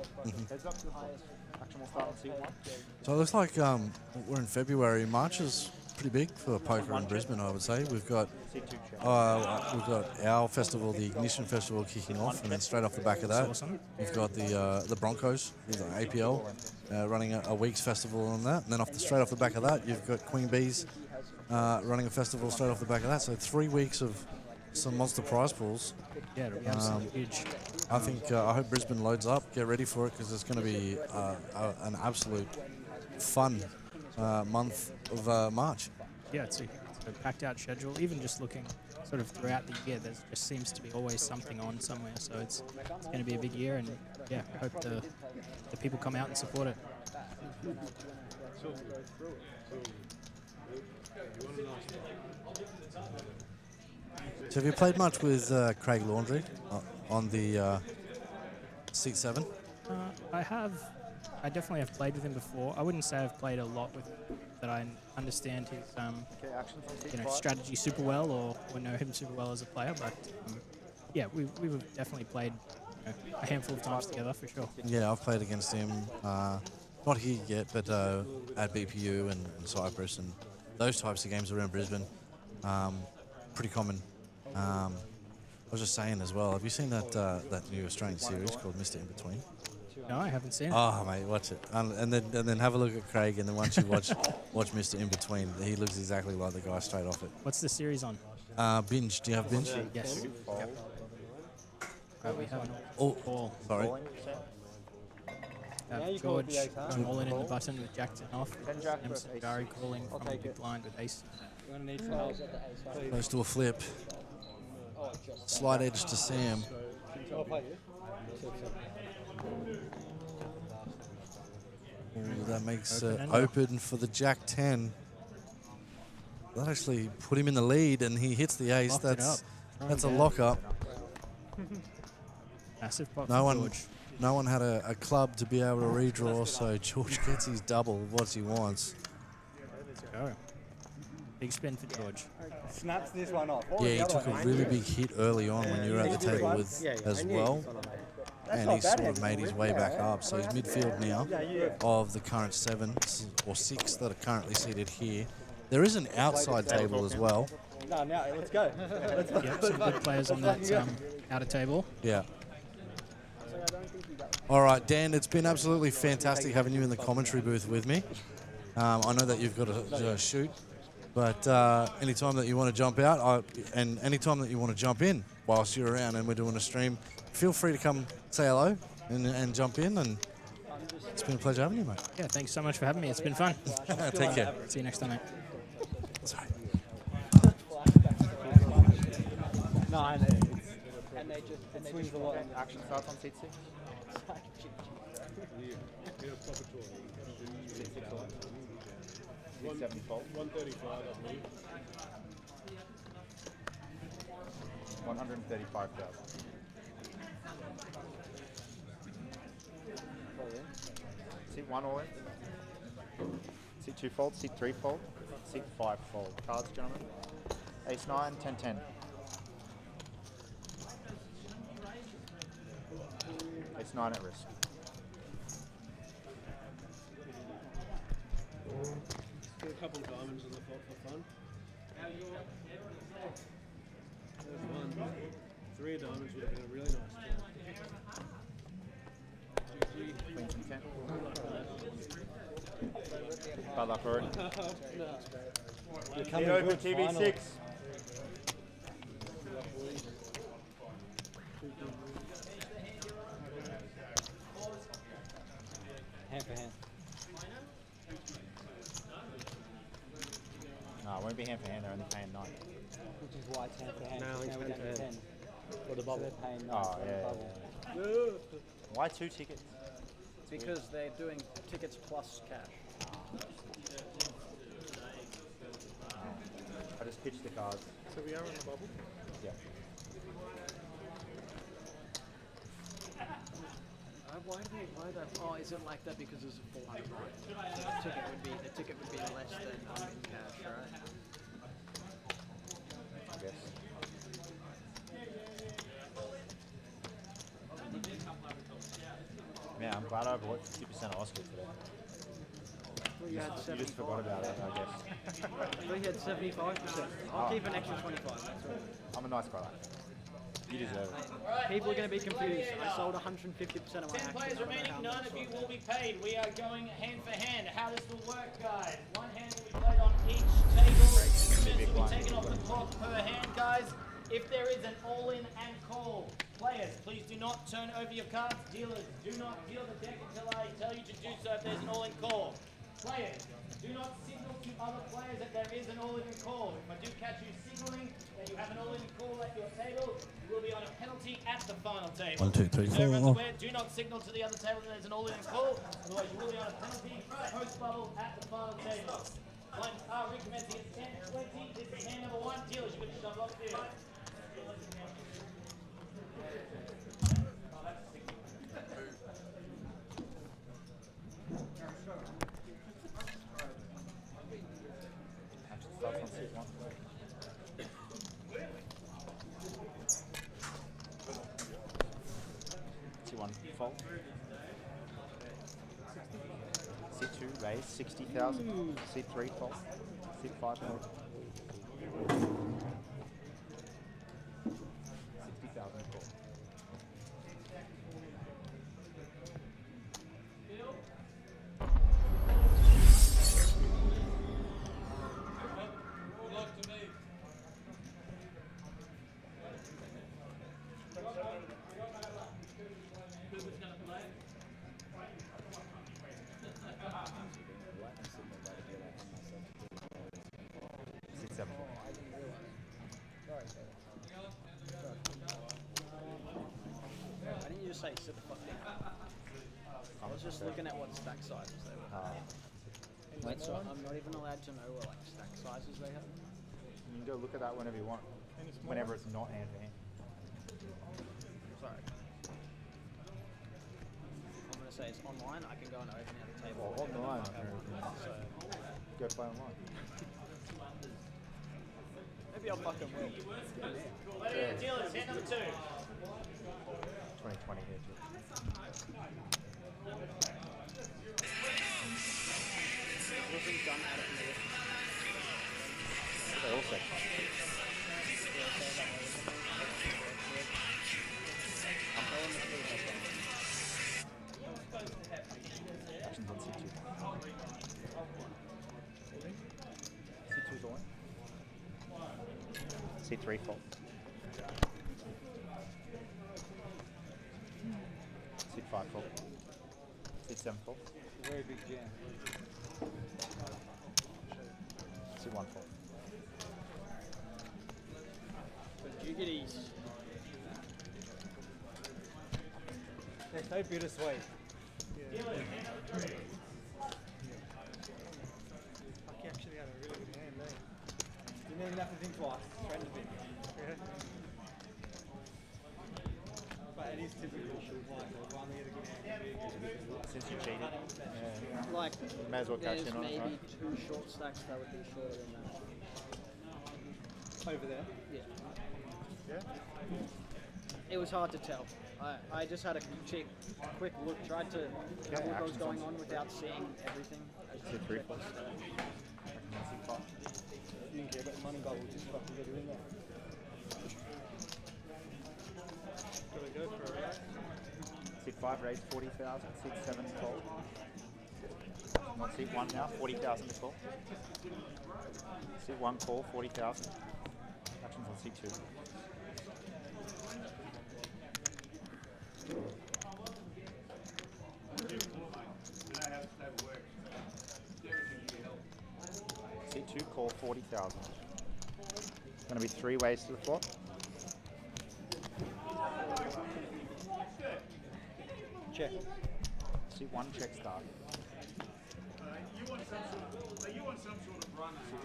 So it looks like we're in February. March is pretty big for poker in Brisbane, I would say. We've got our festival, the Ignition Festival, kicking off, and then straight off the back of that, we've got the Broncos, the APL, running a week's festival on that, and then straight off the back of that, you've got Queen Bees running a festival straight off the back of that. So 3 weeks of some monster prize pools. Yeah, it'll be absolutely huge. I think I hope Brisbane loads up. Get ready for it, because it's going to be an absolute fun month of March. Yeah, it's a packed out schedule. Even just looking sort of throughout the year, there just seems to be always something on somewhere. So it's going to be a big year, and yeah, I hope the people come out and support it. So have you played much with Craig Laundrie on the 6-7? I have. I definitely have played with him before. I wouldn't say I've played a lot with him, that I understand his strategy super well, or know him super well as a player. But yeah, we've definitely played a handful of times together for sure. Yeah, I've played against him, not here yet, but at BPU and Cyprus and those types of games around Brisbane. Pretty common. I was just saying as well, have you seen that new Australian series called Mr. In Between? No, I haven't seen it. Oh, mate, watch it. And then have a look at Craig, and then once you watch Mr. In Between, he looks exactly like the guy straight off it. What's the series on? Binge. Do you have binge? Yes. Fold. We have an Oh, call. sorry. Calling, set. Now you George call it the ace, huh? going all in the button with Jack 10 off. Then Jack Emerson with ace Barry six. calling I'll from a take big it. blind with ace. You're going to need some help. Please. Close to a flip. Slight edge to Sam. I'll play. Ooh, that makes Open it ender. open for the Jack 10. That actually put him in the lead, and he hits the ace. Locked it That's up. that's a Thrown lock up. Massive pot No for one, George. no one had a club to be able to redraw, so George gets his double of what he wants. Let's go. Big spin for George. Snaps this one off. Yeah, he took a really big hit early on when you were at the table with as well, and he sort of made his way back up. So he's midfield now of the current 7 or 6 that are currently seated here. There is an outside table as well. No, now let's go. Let's Yep, some good players on that outer table. Yeah. All right, Dan, it's been absolutely fantastic having you in the commentary booth with me. I know that you've got to shoot, but anytime that you want to jump out, and anytime that you want to jump in whilst you're around and we're doing a stream, feel free to come say hello and jump in. And it's been a pleasure having you, mate. Yeah, thanks so much for having me. It's been fun. Take care. See you next time, mate. Sorry. No, I know. And they just Swings a lot. Action starts on seat 6. Seat 6 all in. Seat 7 fold. 135,000. Seat 1 all in. Seat 2 fold. Seat 3 fold. Seat 5 fold. Cards, gentlemen. Ace 9, 10, 10. Ace 9 at risk. Put a couple of diamonds in the pot for fun. There's one. 3 diamonds would have been a really nice Queen 10. Bad luck, Rory. You're coming Open good, TV finally. 6. Hand for hand. No, it won't be hand for hand, they're only paying 9. Which is why it's hand for hand. Now it's we're hand down for to hand. 10. For the So bubble. they're paying 9 Oh, for the yeah, bubble. Why 2 tickets? because they're doing tickets plus cash. I just pitched the cards. So we are on the bubble? Yeah. Why that? Oh, is it like that because it's a 400? Right? So the ticket would be less than in cash, right? I guess. Yeah, I'm glad I bought 50% of Oscar today. You had You just forgot about it, I guess. We had 75%. I'll keep an extra 25. That's all. I'm a nice guy. You deserve it. People are going to be confused. I sold 150% of my 10 action. players remaining, none of you will be paid. We are going hand for hand. How this will work, guys? One hand will be played on each table. Minutes will be taken off the clock per hand, guys. If there is an all-in and call, players, please do not turn over your cards. Dealers, do not deal the deck until I tell you to do so if there's an all-in call. Players, do not signal to other players that there is an all-in call. If I do catch you signaling that you have an all-in call at your table, you will be on a penalty at the final table. 1, 2, 3, So everyone's 4. aware, do not signal to the other table that there's an all-in call, otherwise you will be on a penalty post-bubble at the final table. Lines are recommencing at 10:20. This is hand number 1. Dealers, you can shove off field. Action starts on seat 1. Seat 1, fold. Seat 2, raise, 60,000. Seat 3, fold. Seat 5, fold. 60,000 call. Good luck to me. Why didn't you just say sit the fuck down? I was just looking at what stack sizes they were. Wait, so I'm not even allowed to know what like stack sizes they have? You can go look at that whenever you want. Whenever it's not hand to hand. Sorry. I'm going to say it's online. I can go and open out the table. Well, online. So Go play online. maybe I'll fucking will. Gladiator dealers, hand number 2. 2020 here too. Wasn't done out of me. They all say. Actions on C2. C2's on. C3 fault. C5 fault. C7 fault. Very big jam. C1 fault. So 𝐿𝐷𝐿's. They're so bittersweet. Fuck, he actually had a really good hand, eh? You didn't even have to think twice. Straight to the bin. Yeah. But it is typical shoot like one hit a good hand. Since you cheated. Yeah. Like, May as well catch there's in on it, maybe right? 2 short stacks that would be shorter than that. Over there? Yeah. Yeah? It was hard to tell. I just had a quick look, tried to know what was going on without seeing everything. C3 fault. You didn't care about the money, but we'll just fucking get her in there. Gotta go for it. C5 raise 40,000. C7 fault. Not C1 now, 40,000 to call. C1 call, 40,000. Actions on C2. C2 call 40,000. Going to be 3 ways to the flop. Check. C1 check start.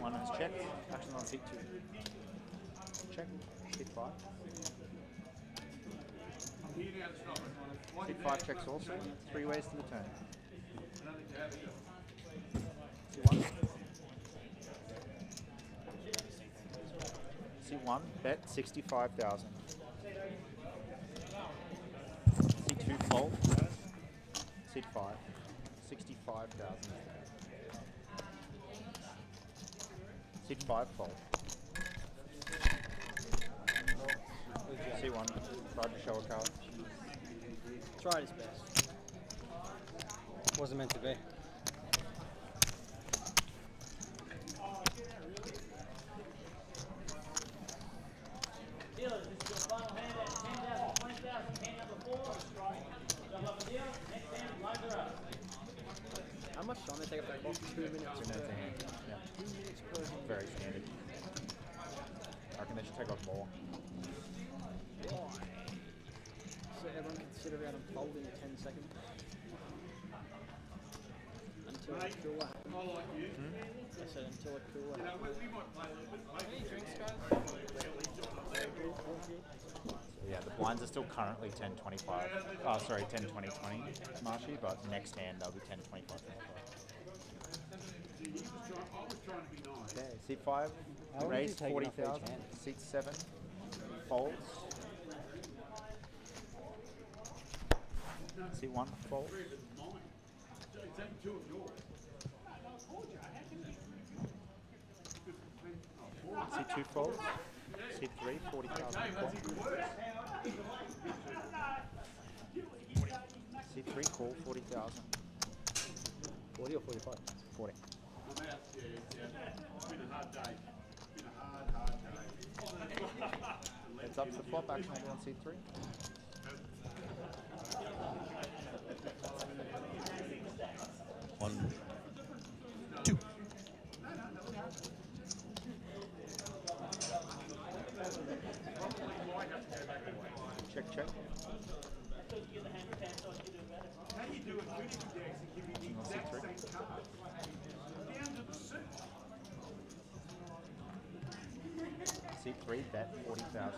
C1 is checked. Action on C2. Check. C5. C5 checks also. 3 ways to the turn. C1. C1 bet 65,000. C2 fold. C5 65,000. C5 fold. C1 tried to show a card. Tried his best. Wasn't meant to be. Dealers, this is your final hand at 10,000, 20,000, hand number 4. Jump up a deal, next hand, lines are up. How much time they take up that box? 2 minutes. 2 minutes a hand. Yeah. 2 minutes per hand. Very standard. I reckon they should take off more. Why? So everyone can sit around and fold in 10 seconds. Until a cooler happens. I said until a cooler happens. Any drinks, guys? Yeah, the blinds are still currently 10-25. Oh, sorry, 10-20-20, Marshy, but next hand they'll be 10-25. Okay, C5, raise 40,000. C7, folds. C1, folds. C2 folds. C3, 40,000. C3 call 40,000. 40 or 45? 40. Heads up to the flop, action over on C3. One, two. Seat 3, bet 40,000.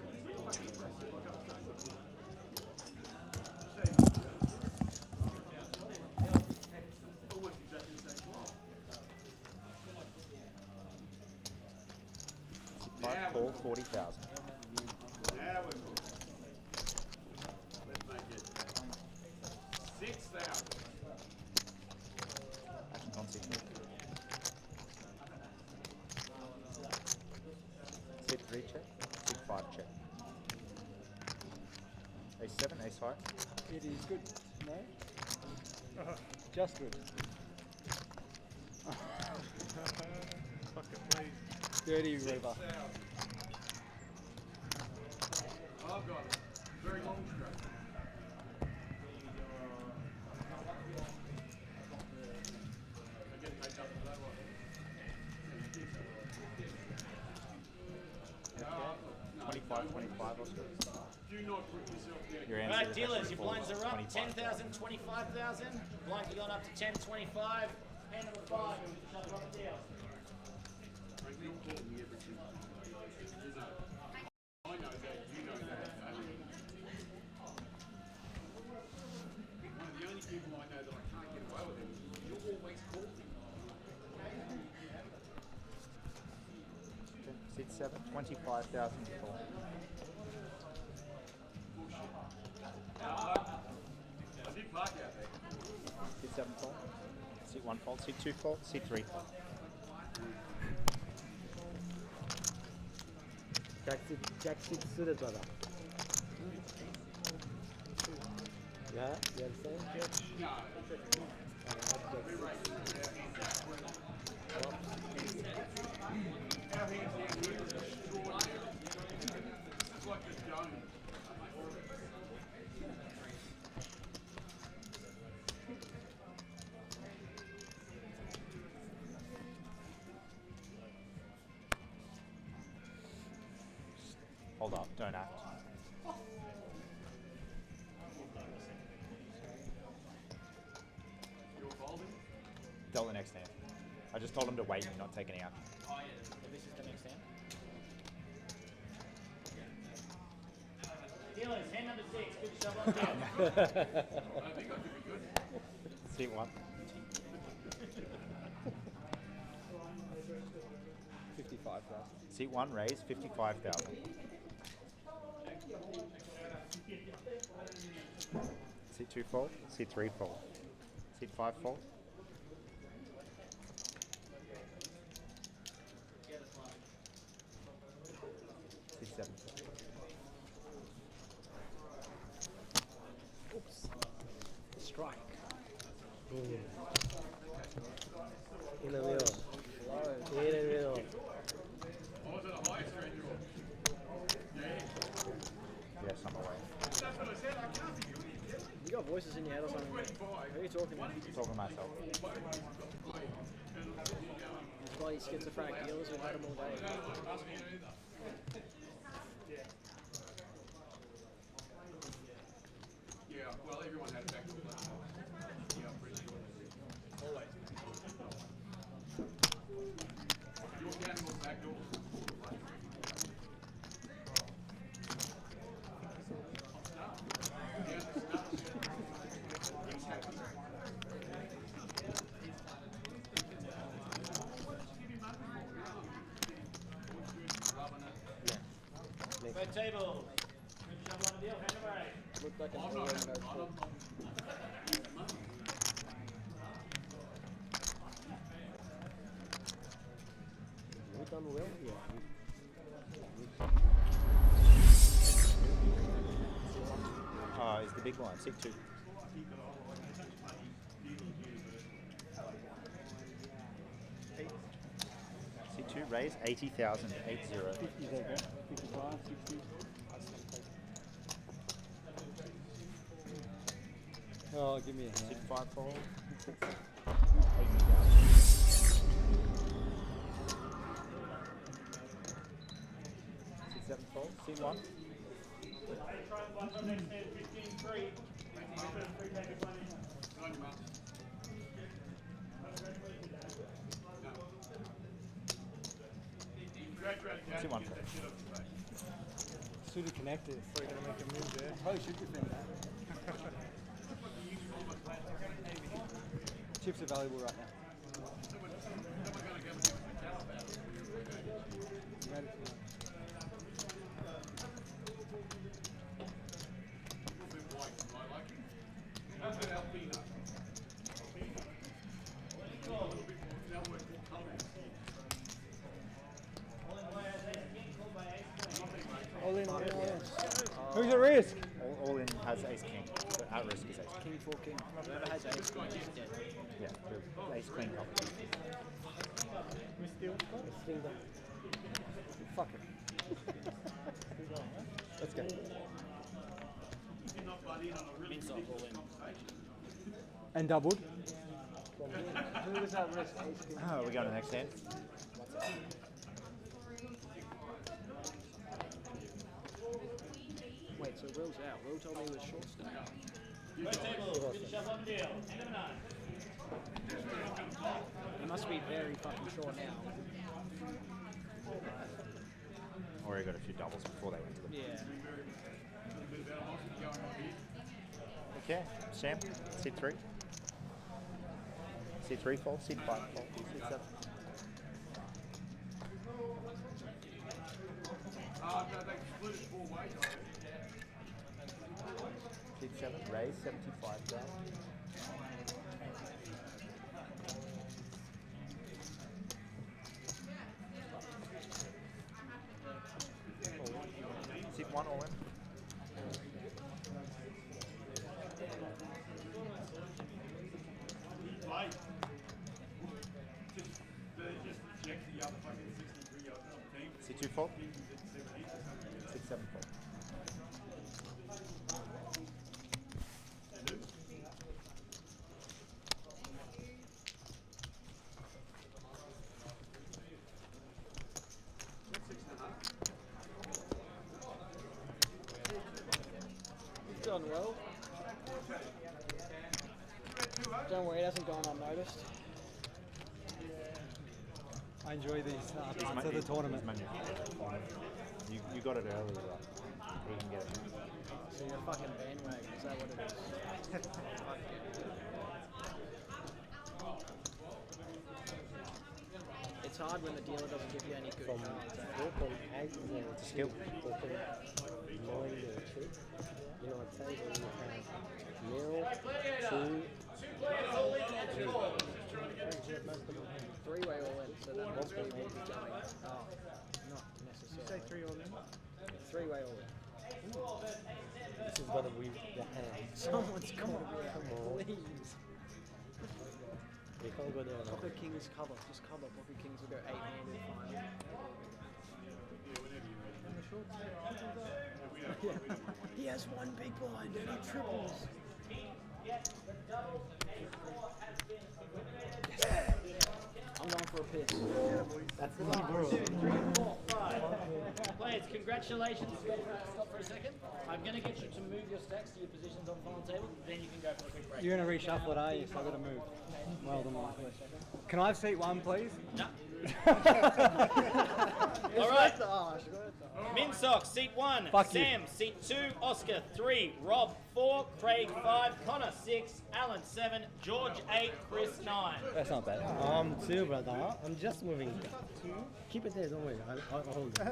Seat 5, call 40,000. Now we're good. Let's make it 6,000. Action on seat 3. Seat 3 check, seat 5 check. Ace 7, ace high. It is good. No? Just good. Fucking please. Dirty river. I've got it. Very long stroke. Again, take up that one. Okay. 25, 25 Oscar. Do not put yourself down. Your answer Right, is dealers, actually your blinds full. are up. 25,000. 10,000, 25,000. Blinds have gone up to 10, 25. Hand number 5. Shut up the deal. You're calling me everything. You know. I know that. You know that. One of the only people I know that I can't get away with it. You always call me. Seat 7, 25,000 full. I did park out there. Seat 7 fold. Seat 1 fold. Seat 2 fold. Seat 3 fold. Jack 6 suited, brother. Yeah, you understand? It's like a dome. Hold up, don't act. You're folding? Dealt the next hand. I just told him to wait and not take any action. Oh, yeah. This is the next hand. Dealers, hand number 6. Good shove on deal. I think I could be good. Seat 1. 55,000. Seat 1 raise 55,000. Seat 2 fold. Seat 3 fold. Seat 5 fold. Seat 7 fold. Oops. Strike. In the middle. In the middle. I was at a higher straight draw. Yeah. Yes, I'm away. That's what I said. I can't be doing it. You got voices in your head or something? Who are you talking to? I'm talking to myself. It's bloody schizophrenic dealers, we've had them all day. Yeah, well, everyone had back to the yeah, I'm pretty sure. Always. You're counting all the back doors. Red table. Good shove on the deal. Hand number 8. Looked like an I'm no not. call. We've done well here. Is the big line. Seat 2. Seat 2 raise 80,000. 80. 50 there, bro. 55, 60. Oh, give me a hand. Seat 5 fold. 80,000. Seat 7 fold. Seat 1. Sit 1 4. Should have connected. So you're going to make a move there. Probably should defend that. Chips are valuable right now. All in. Who's at risk? All in has ace king. So at risk is ace king. King 4 king. Whoever has ace king is dead. Yeah, the ace queen cover. Fuck it. Let's go. Minsock all in. And doubled. Who was at risk? Ace king. Oh, we go to the next hand. Wait, so Will's out. Will told me he was short stack. First table, finish up on deal. Hand number 9. He must be very fucking short now. Or he got a few doubles before they went to the. Yeah. Okay, Sam, sit 3. Sit 3 fold, sit 5 fold, sit 7. Sit 7, raise 75 down. Sit 1 all in. Sit 2 fold. Sit 7 fold. He's done well. Don't worry, it hasn't gone unnoticed. I enjoy these parts of the tournament. You got it early, right? You can get it. So you're a fucking bandwagon, is that what it is? It's hard when the dealer doesn't give you any good cards. Skill. Three-way all in, so that must be maybe going. Oh, not necessarily. You say 3 all in? Three-way all in. This is gonna be the hand. Someone's got to be out, please. You can't go there. Pocket Kings cover, just cover. Pocket Kings will go 8-handed final. He has one big blind and he triples. I'm going for a piss. That's the one, bro. 3, 4, 5. Players, congratulations. Stop for a second. I'm going to get you to move your stacks to your positions on the final table. Then you can go for a quick break. You're gonna reshuffle it, are you? So I've got to move. Well done, Mike. Can I have seat 1, please? No. All right. Minsock, seat 1. Fuck Sam, you. seat 2. Oscar, 3. Rob, 4. Craig, 5. Connor, 6. Alan, 7. George, 8. Chris, 9. That's not bad. 2, brother. I'm just moving. Keep it there, don't worry. I'll hold it.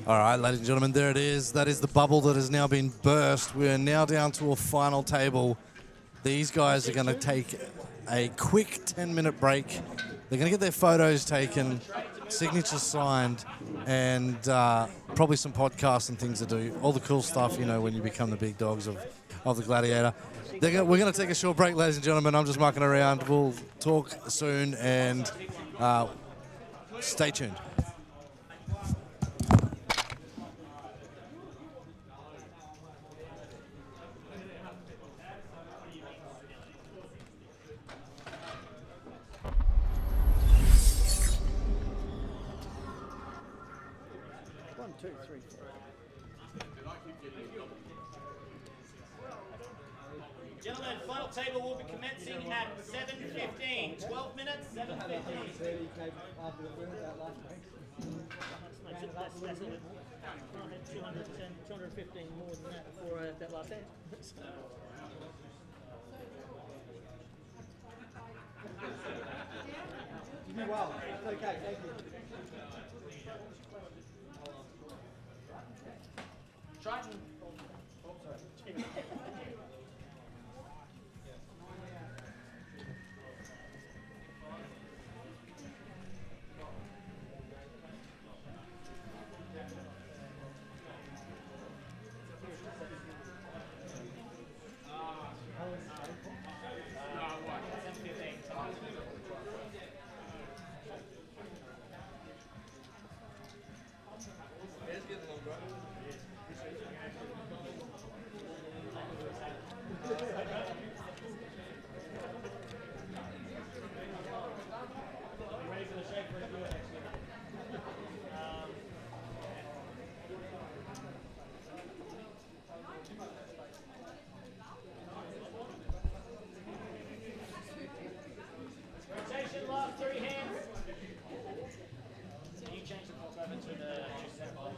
All right, ladies and gentlemen, there it is. That is the bubble that has now been burst. We are now down to a final table. These guys are going to take a quick 10-minute break. They're going to get their photos taken, signatures signed, and probably some podcasts and things to do. All the cool stuff, you know, when you become the big dogs of the Gladiator. We're going to take a short break, ladies and gentlemen. I'm just mucking around. We'll talk soon, and stay tuned. Gentlemen, final table will be commencing at 7:15. 12 minutes, 7:15. That's a little bit more. I had 210, 215 more than that before I had that last hand. You do well. It's okay. Thank you. Triton. Oh, sorry. Rotation, last 3 hands. Can you change the clock over to the set line?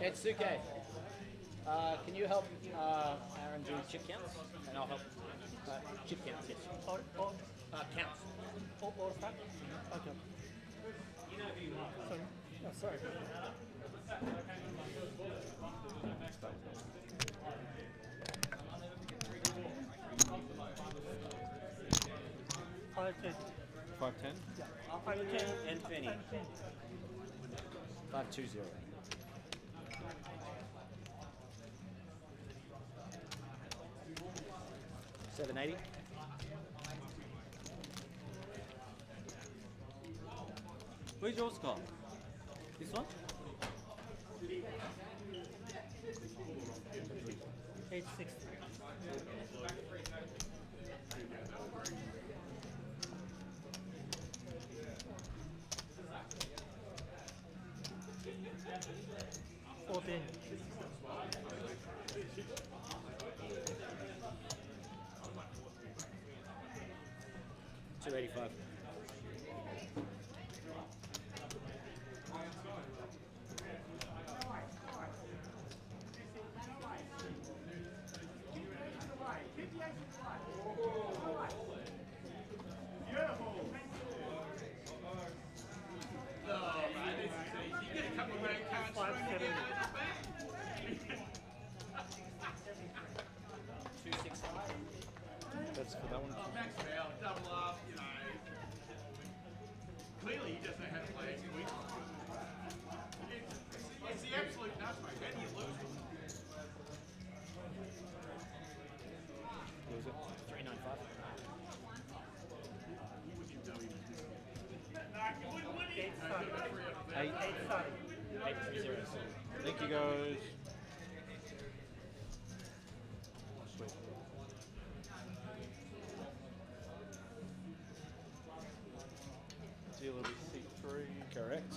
𝐋𝐈𝐕𝐄, can you help Aaron do chip counts? And I'll help chip counts, yes. Counts. All of that? Okay. Sorry. $5.10. 510? Yeah. 510 and 20. 520. $7.80. Where's yours gone? This one? 860. $14. $2.85. That's for that one. Max out, double up, you know. Clearly he doesn't know how to play it. It's the absolute nuts, mate. How do you lose it? Lose it. $3.95. Eight. 830. Thank you, guys. Sweet. Deal will be C3. Correct.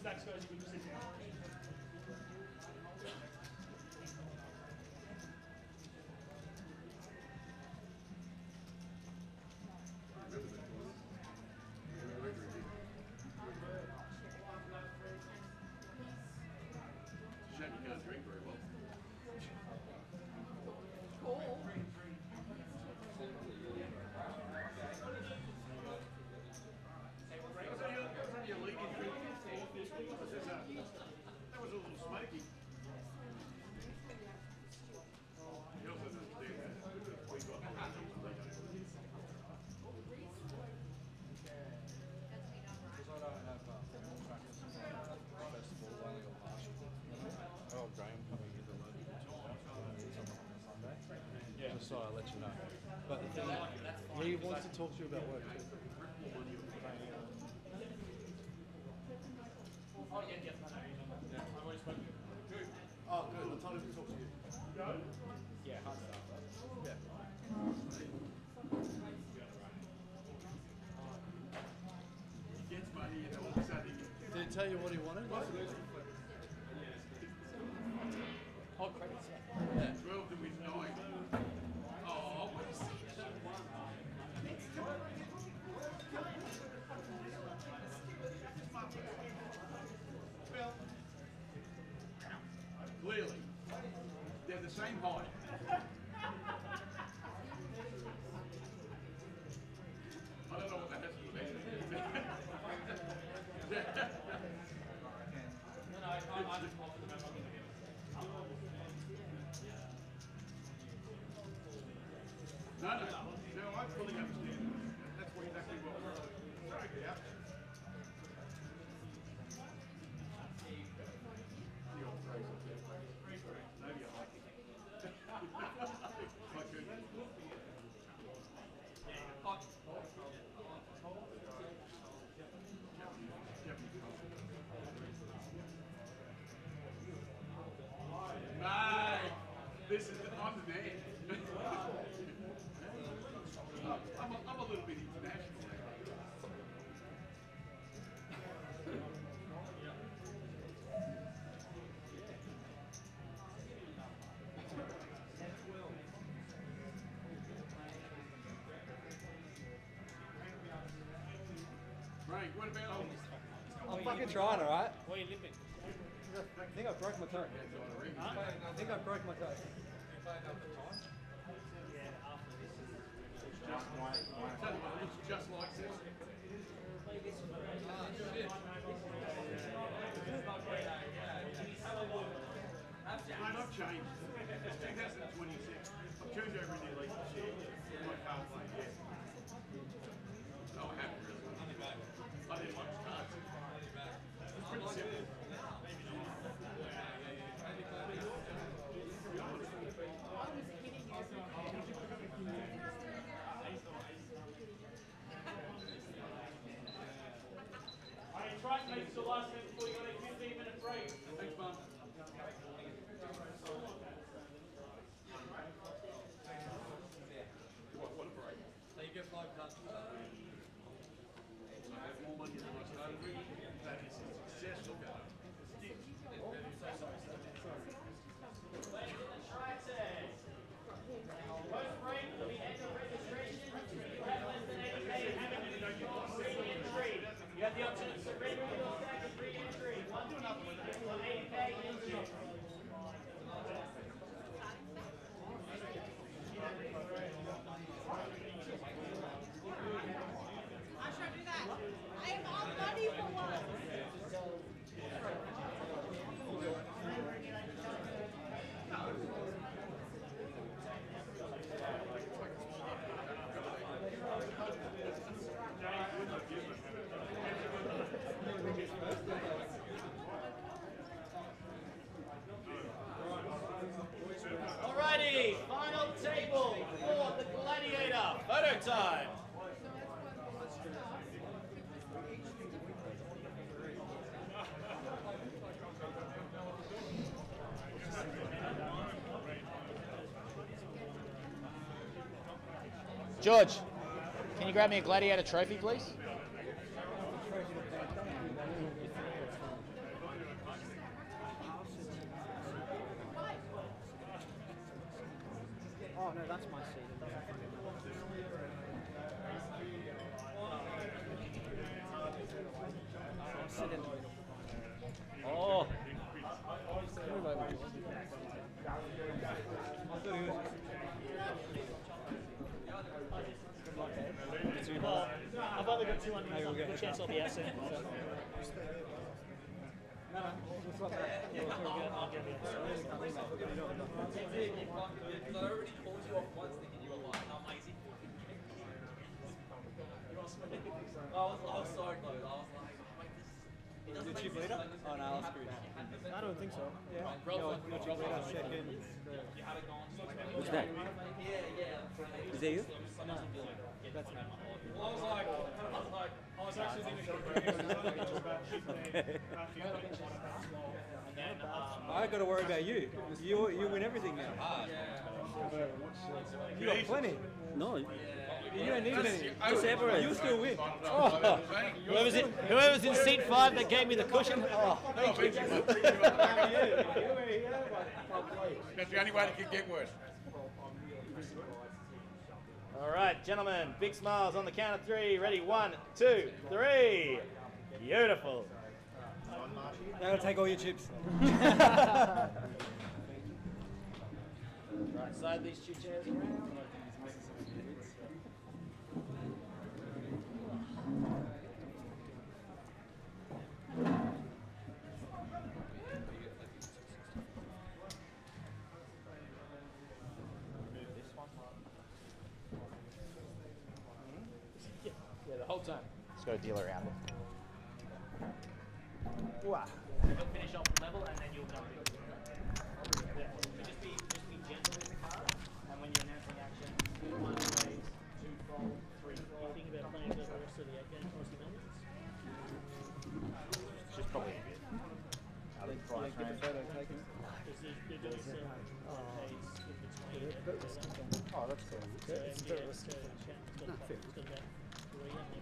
stacks goes, you can just sit down. Shame you can't drink very well. That was a little smoky. He also doesn't do that. We got Oh, Graham coming in the Sunday. Yeah. Just so I'll let you know. But the thing, he wants to talk to you about work too. Oh, yeah, yeah. I've already spoken to him. Oh, good. I told him to talk to you. Yeah, hard stuff. Yeah. He gets money and all of a sudden Did he tell you what he wanted? Oh, credits, yeah. 12 to win 9. Oh, what is Well, clearly, they're the same height. I don't know what that has to do with anything. No, I just offered them out. No, I fully understand. That's what exactly what we're sorry, get out. The old phrase up there. No, you like it. Like good. Mate, this is I'm the man. I'm a little bit international. Frank, what about I'm fucking trying, alright? Where are you living? I think I broke my toe. I think I broke my toe. Just like, tell you what, it looks just like this. Mate, I've changed. It's 2026. I've turned over a new leaf this year. My card play, yeah. No, I haven't really. I didn't watch cards. It's pretty simple. Alright, try and make the last minute before you got a 15-minute break. Thanks, Mum. What a break. So you get 5 cards. I have more money than I started with. That is a success. Look at it. Post break, we end the registration. If you have less than 8K, have it re-entry. You have the option of surrendering your stack and re-entry. Once you get to 8K entry. I should do that. I'm all ready for one. Alrighty, final table for the Gladiator. Photo time. George, can you grab me a Gladiator trophy, please? Oh no, that's my seat. It doesn't fucking matter. I'll sit in the middle. Oh. Move over. Well, I've only got 200 minutes left. Good chance I'll be out soon. So. Is it chief leader? Oh no, I'll screw I don't think so. Yeah. Your chief leader, second. Who's that? Is that you? No. That's me. I was actually thinking I got to worry about you. You win everything now. You got plenty. No. You don't need any. Just average. You still win. Oh. Whoever's in seat 5 that gave me the cushion. Oh, thank you. That's the only way it can get worse. All right, gentlemen, big smiles on the count of 3. Ready? 1, 2, 3. Beautiful. That'll take all your chips. Right, slide these 2 chairs around. Yeah, the whole time. Just got to deal around it. Wow. He'll finish off level and then you'll jump in. Yeah. Just be gentle with the card, and when you're announcing action, 1 raise, 2 fold, 3 fold. Think about playing the rest of the game towards the end. It's just probably a bit. I think price Get the range. photo taken. Because they're doing some days in between. Oh, that's cool. It's very risky.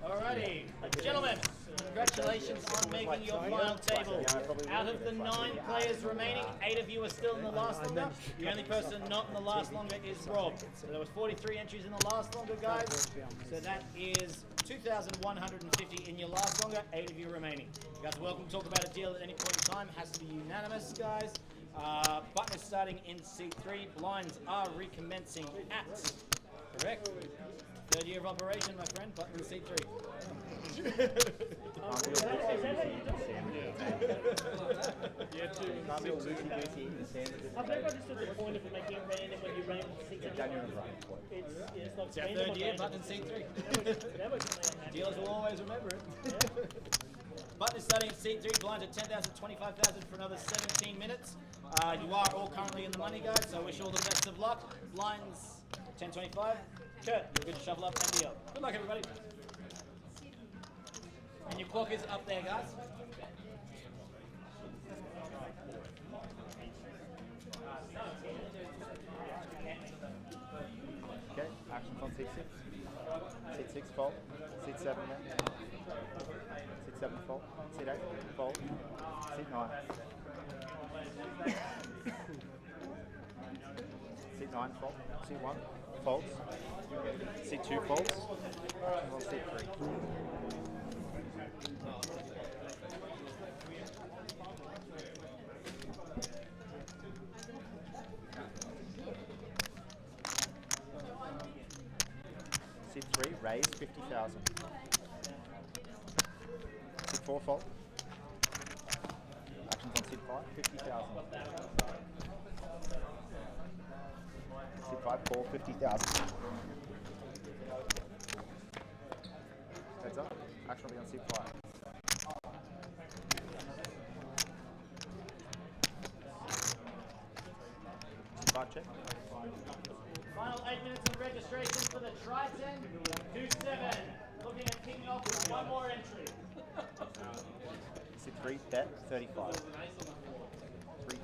Alrighty, gentlemen, congratulations on making your final table. Out of the 9 players remaining, 8 of you are still in the last longer. The only person not in the last longer is Rob. So there was 43 entries in the last longer, guys. So that is 2,150 in your last longer, 8 of you remaining. You guys are welcome to talk about a deal at any point in time. It has to be unanimous, guys. Button is starting in seat 3. Blinds are recommencing at, correct? 3rd year of operation, my friend. Button in seat 3. I've never understood the point of making it random when you random seats. It's like It's our 3rd year, button in seat 3. Dealers will always remember it. Button is starting in seat 3, blinds at 10,000, 25,000 for another 17 minutes. You are all currently in the money, guys, so I wish you all the best of luck. Blinds 10.25. Kurt, you're good to shuffle up and deal. Good luck, everybody. And your clock is up there, guys. Okay, actions on seat 6. Seat 6, fold. Seat 7, then. Seat 7, fold. Seat 8, fold. Seat 9. Seat 9, fold. Seat 1, folds. Seat 2, folds. Actions on seat 3. Seat 3, raise 50,000. Seat 4, fold. Actions on seat 5, 50,000. Seat 5, call 50,000. Heads up. Action will be on seat 5. Seat 5, check. Final 8 minutes of registration for the Triton 2-7. Looking at kicking off with 1 more entry. Seat 3, bet 35. 3-5.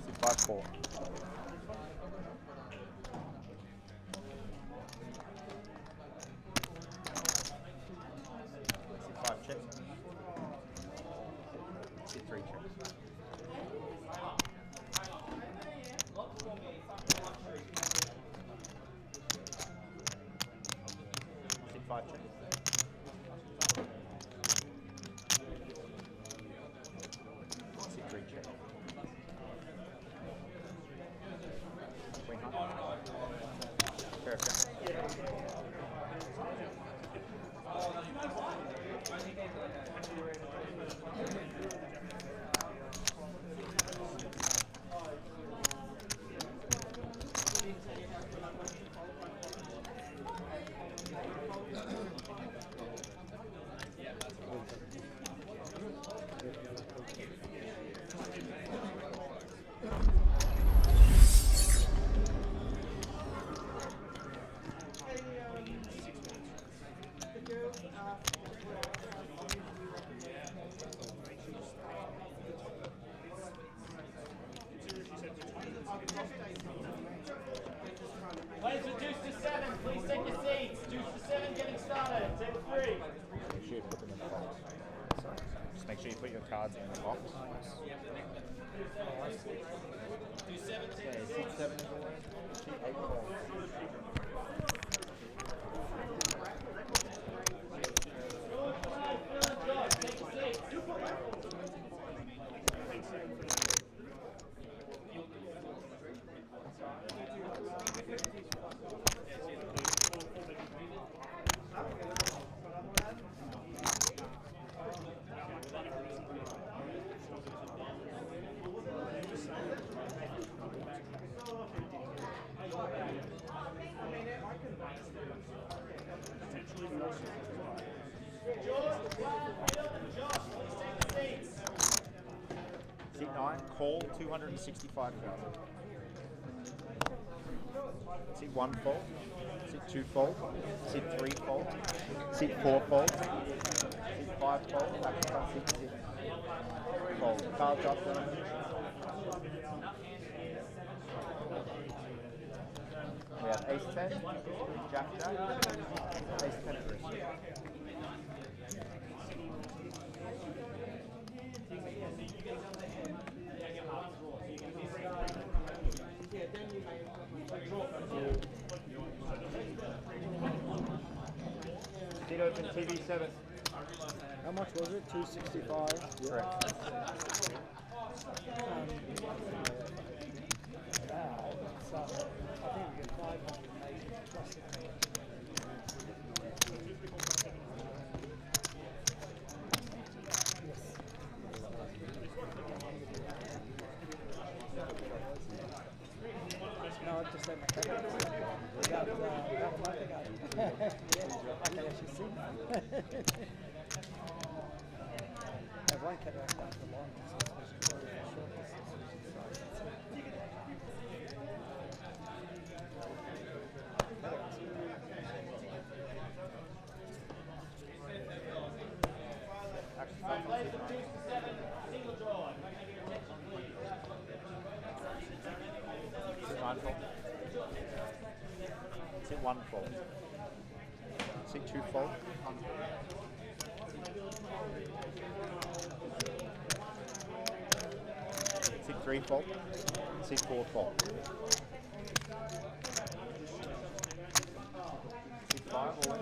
Seat 5-4. Correct. Players for deuce to 7, please take your seats. Deuce to 7 getting started. Table 3. Make sure you put them in the box. Just make sure you put your cards in the box. Deuce 7, take Okay, your seat seats. 7 is away. Seat 8 falls. Take your seats. Seat 9, call 265,000. Seat 1 fold. Seat 2 fold. Seat 3 fold. Seat 4 fold. Seat 5 fold. Action on seat 6. Fold. Cards up there. We have ace 10, jack jack, ace 10 at risk. Seat open TV 7. How much was it? 265. Correct. I think we get 580 plus the fee. No, I just let my cat go. About a month ago. Yeah, I can actually see that. I have one cataract down the line. Players for deuce to 7, single draw. If I can have your attention, please. Seat 9 fold. Seat 1 fold. Seat 2 fold. Seat 3 fold. Seat 4 fold. Seat 5 all in.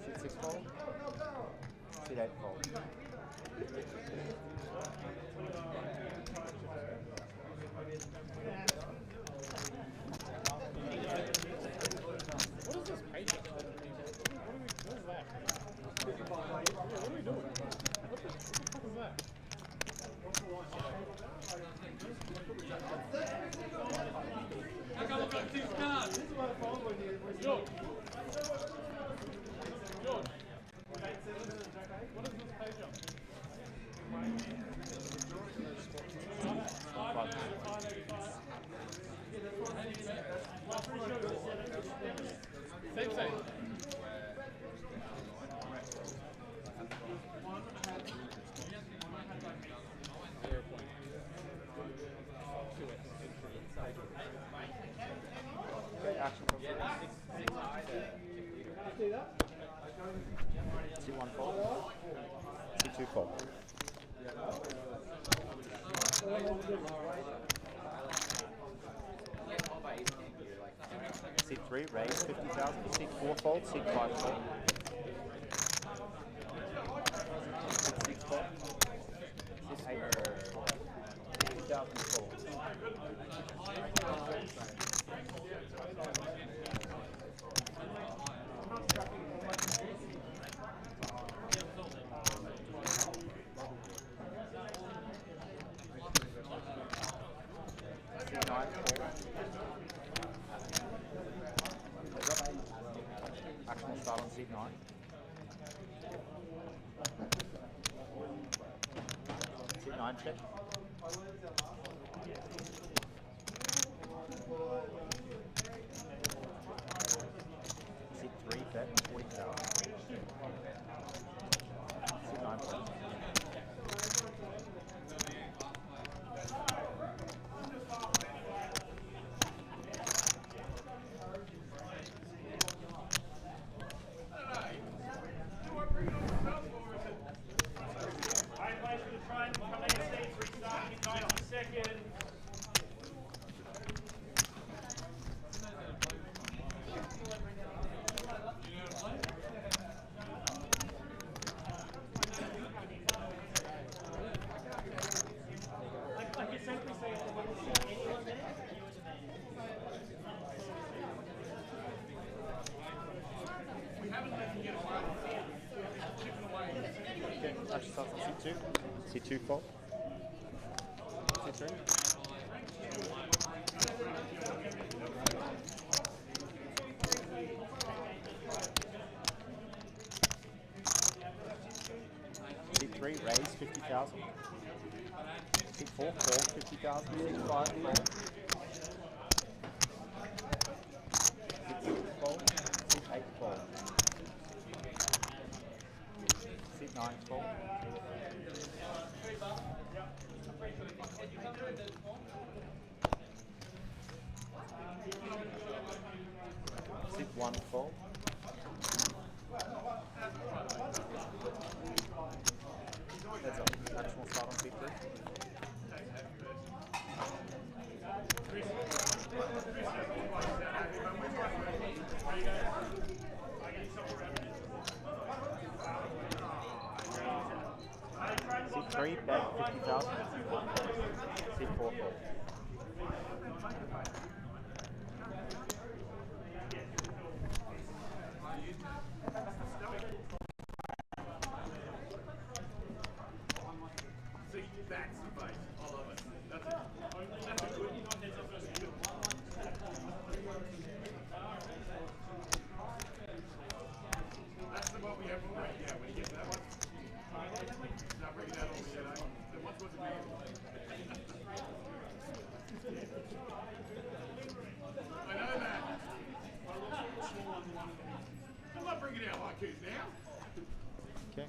Seat 6 fold. Seat 8 fold. What is this page? What is that? What are we doing? What the fuck is that? How come I've got 6 cards? George. George. What is this page on? Same, same. action from sit 1 fold. Sit 2 fold. Sit 3, raise 50,000. Sit 4 fold. Sit 5 fold. Sit 6 fold. Sit 8 fold. 50,000 fold. Action will start on seat 9. Seat 9 check. Seat 3 bet 40,000. Seat 9 check. Action starts on seat 2. Seat 2 fold. Seat 3. Seat 3, raise 50,000. Seat 4, call 50,000. Seat 5, fold. Seat 6, fold. Seat 8, fold. Seat 9, fold. Seat 1, fold. Heads up. Action will start on seat 3. Seat 3, bet 50,000. Seat 4, fold. Okay.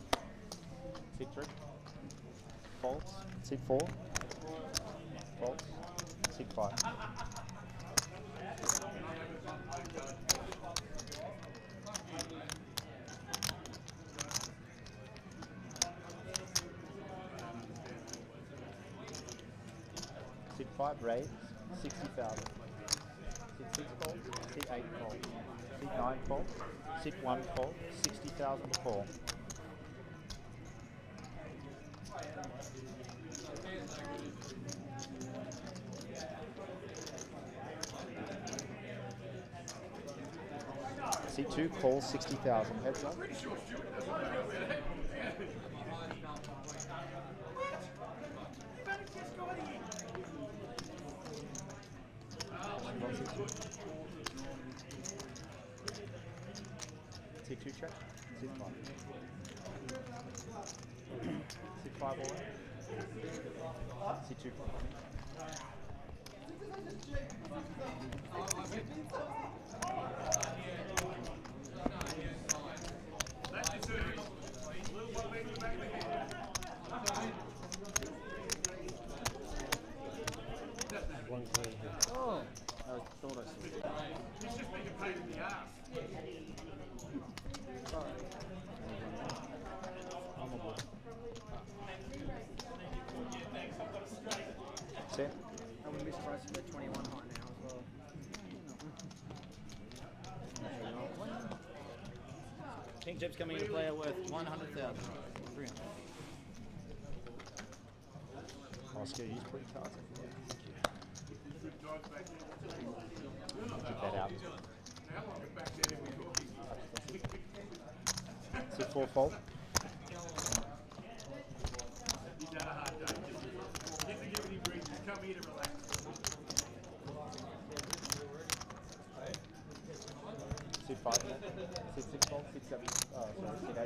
Seat 3. Folds. Seat 4. Folds. Seat 5. Seat 5, raise 60,000. Seat 6 fold. Seat 8 fold. Seat 9 fold. Seat 1 fold. 60,000 to fall. Seat 2, call 60,000. Heads up. Seat 2 check. Seat 5. Seat 5 all in. Seat 2 Oh, I thought I saw it. Pink chip's coming into play worth 100,000. 300. Oscar, use pretty cards. Keep that out. Sit 4 fold. Sit 5 net. Sit 6 fold. Sit 7. Sorry, sit 8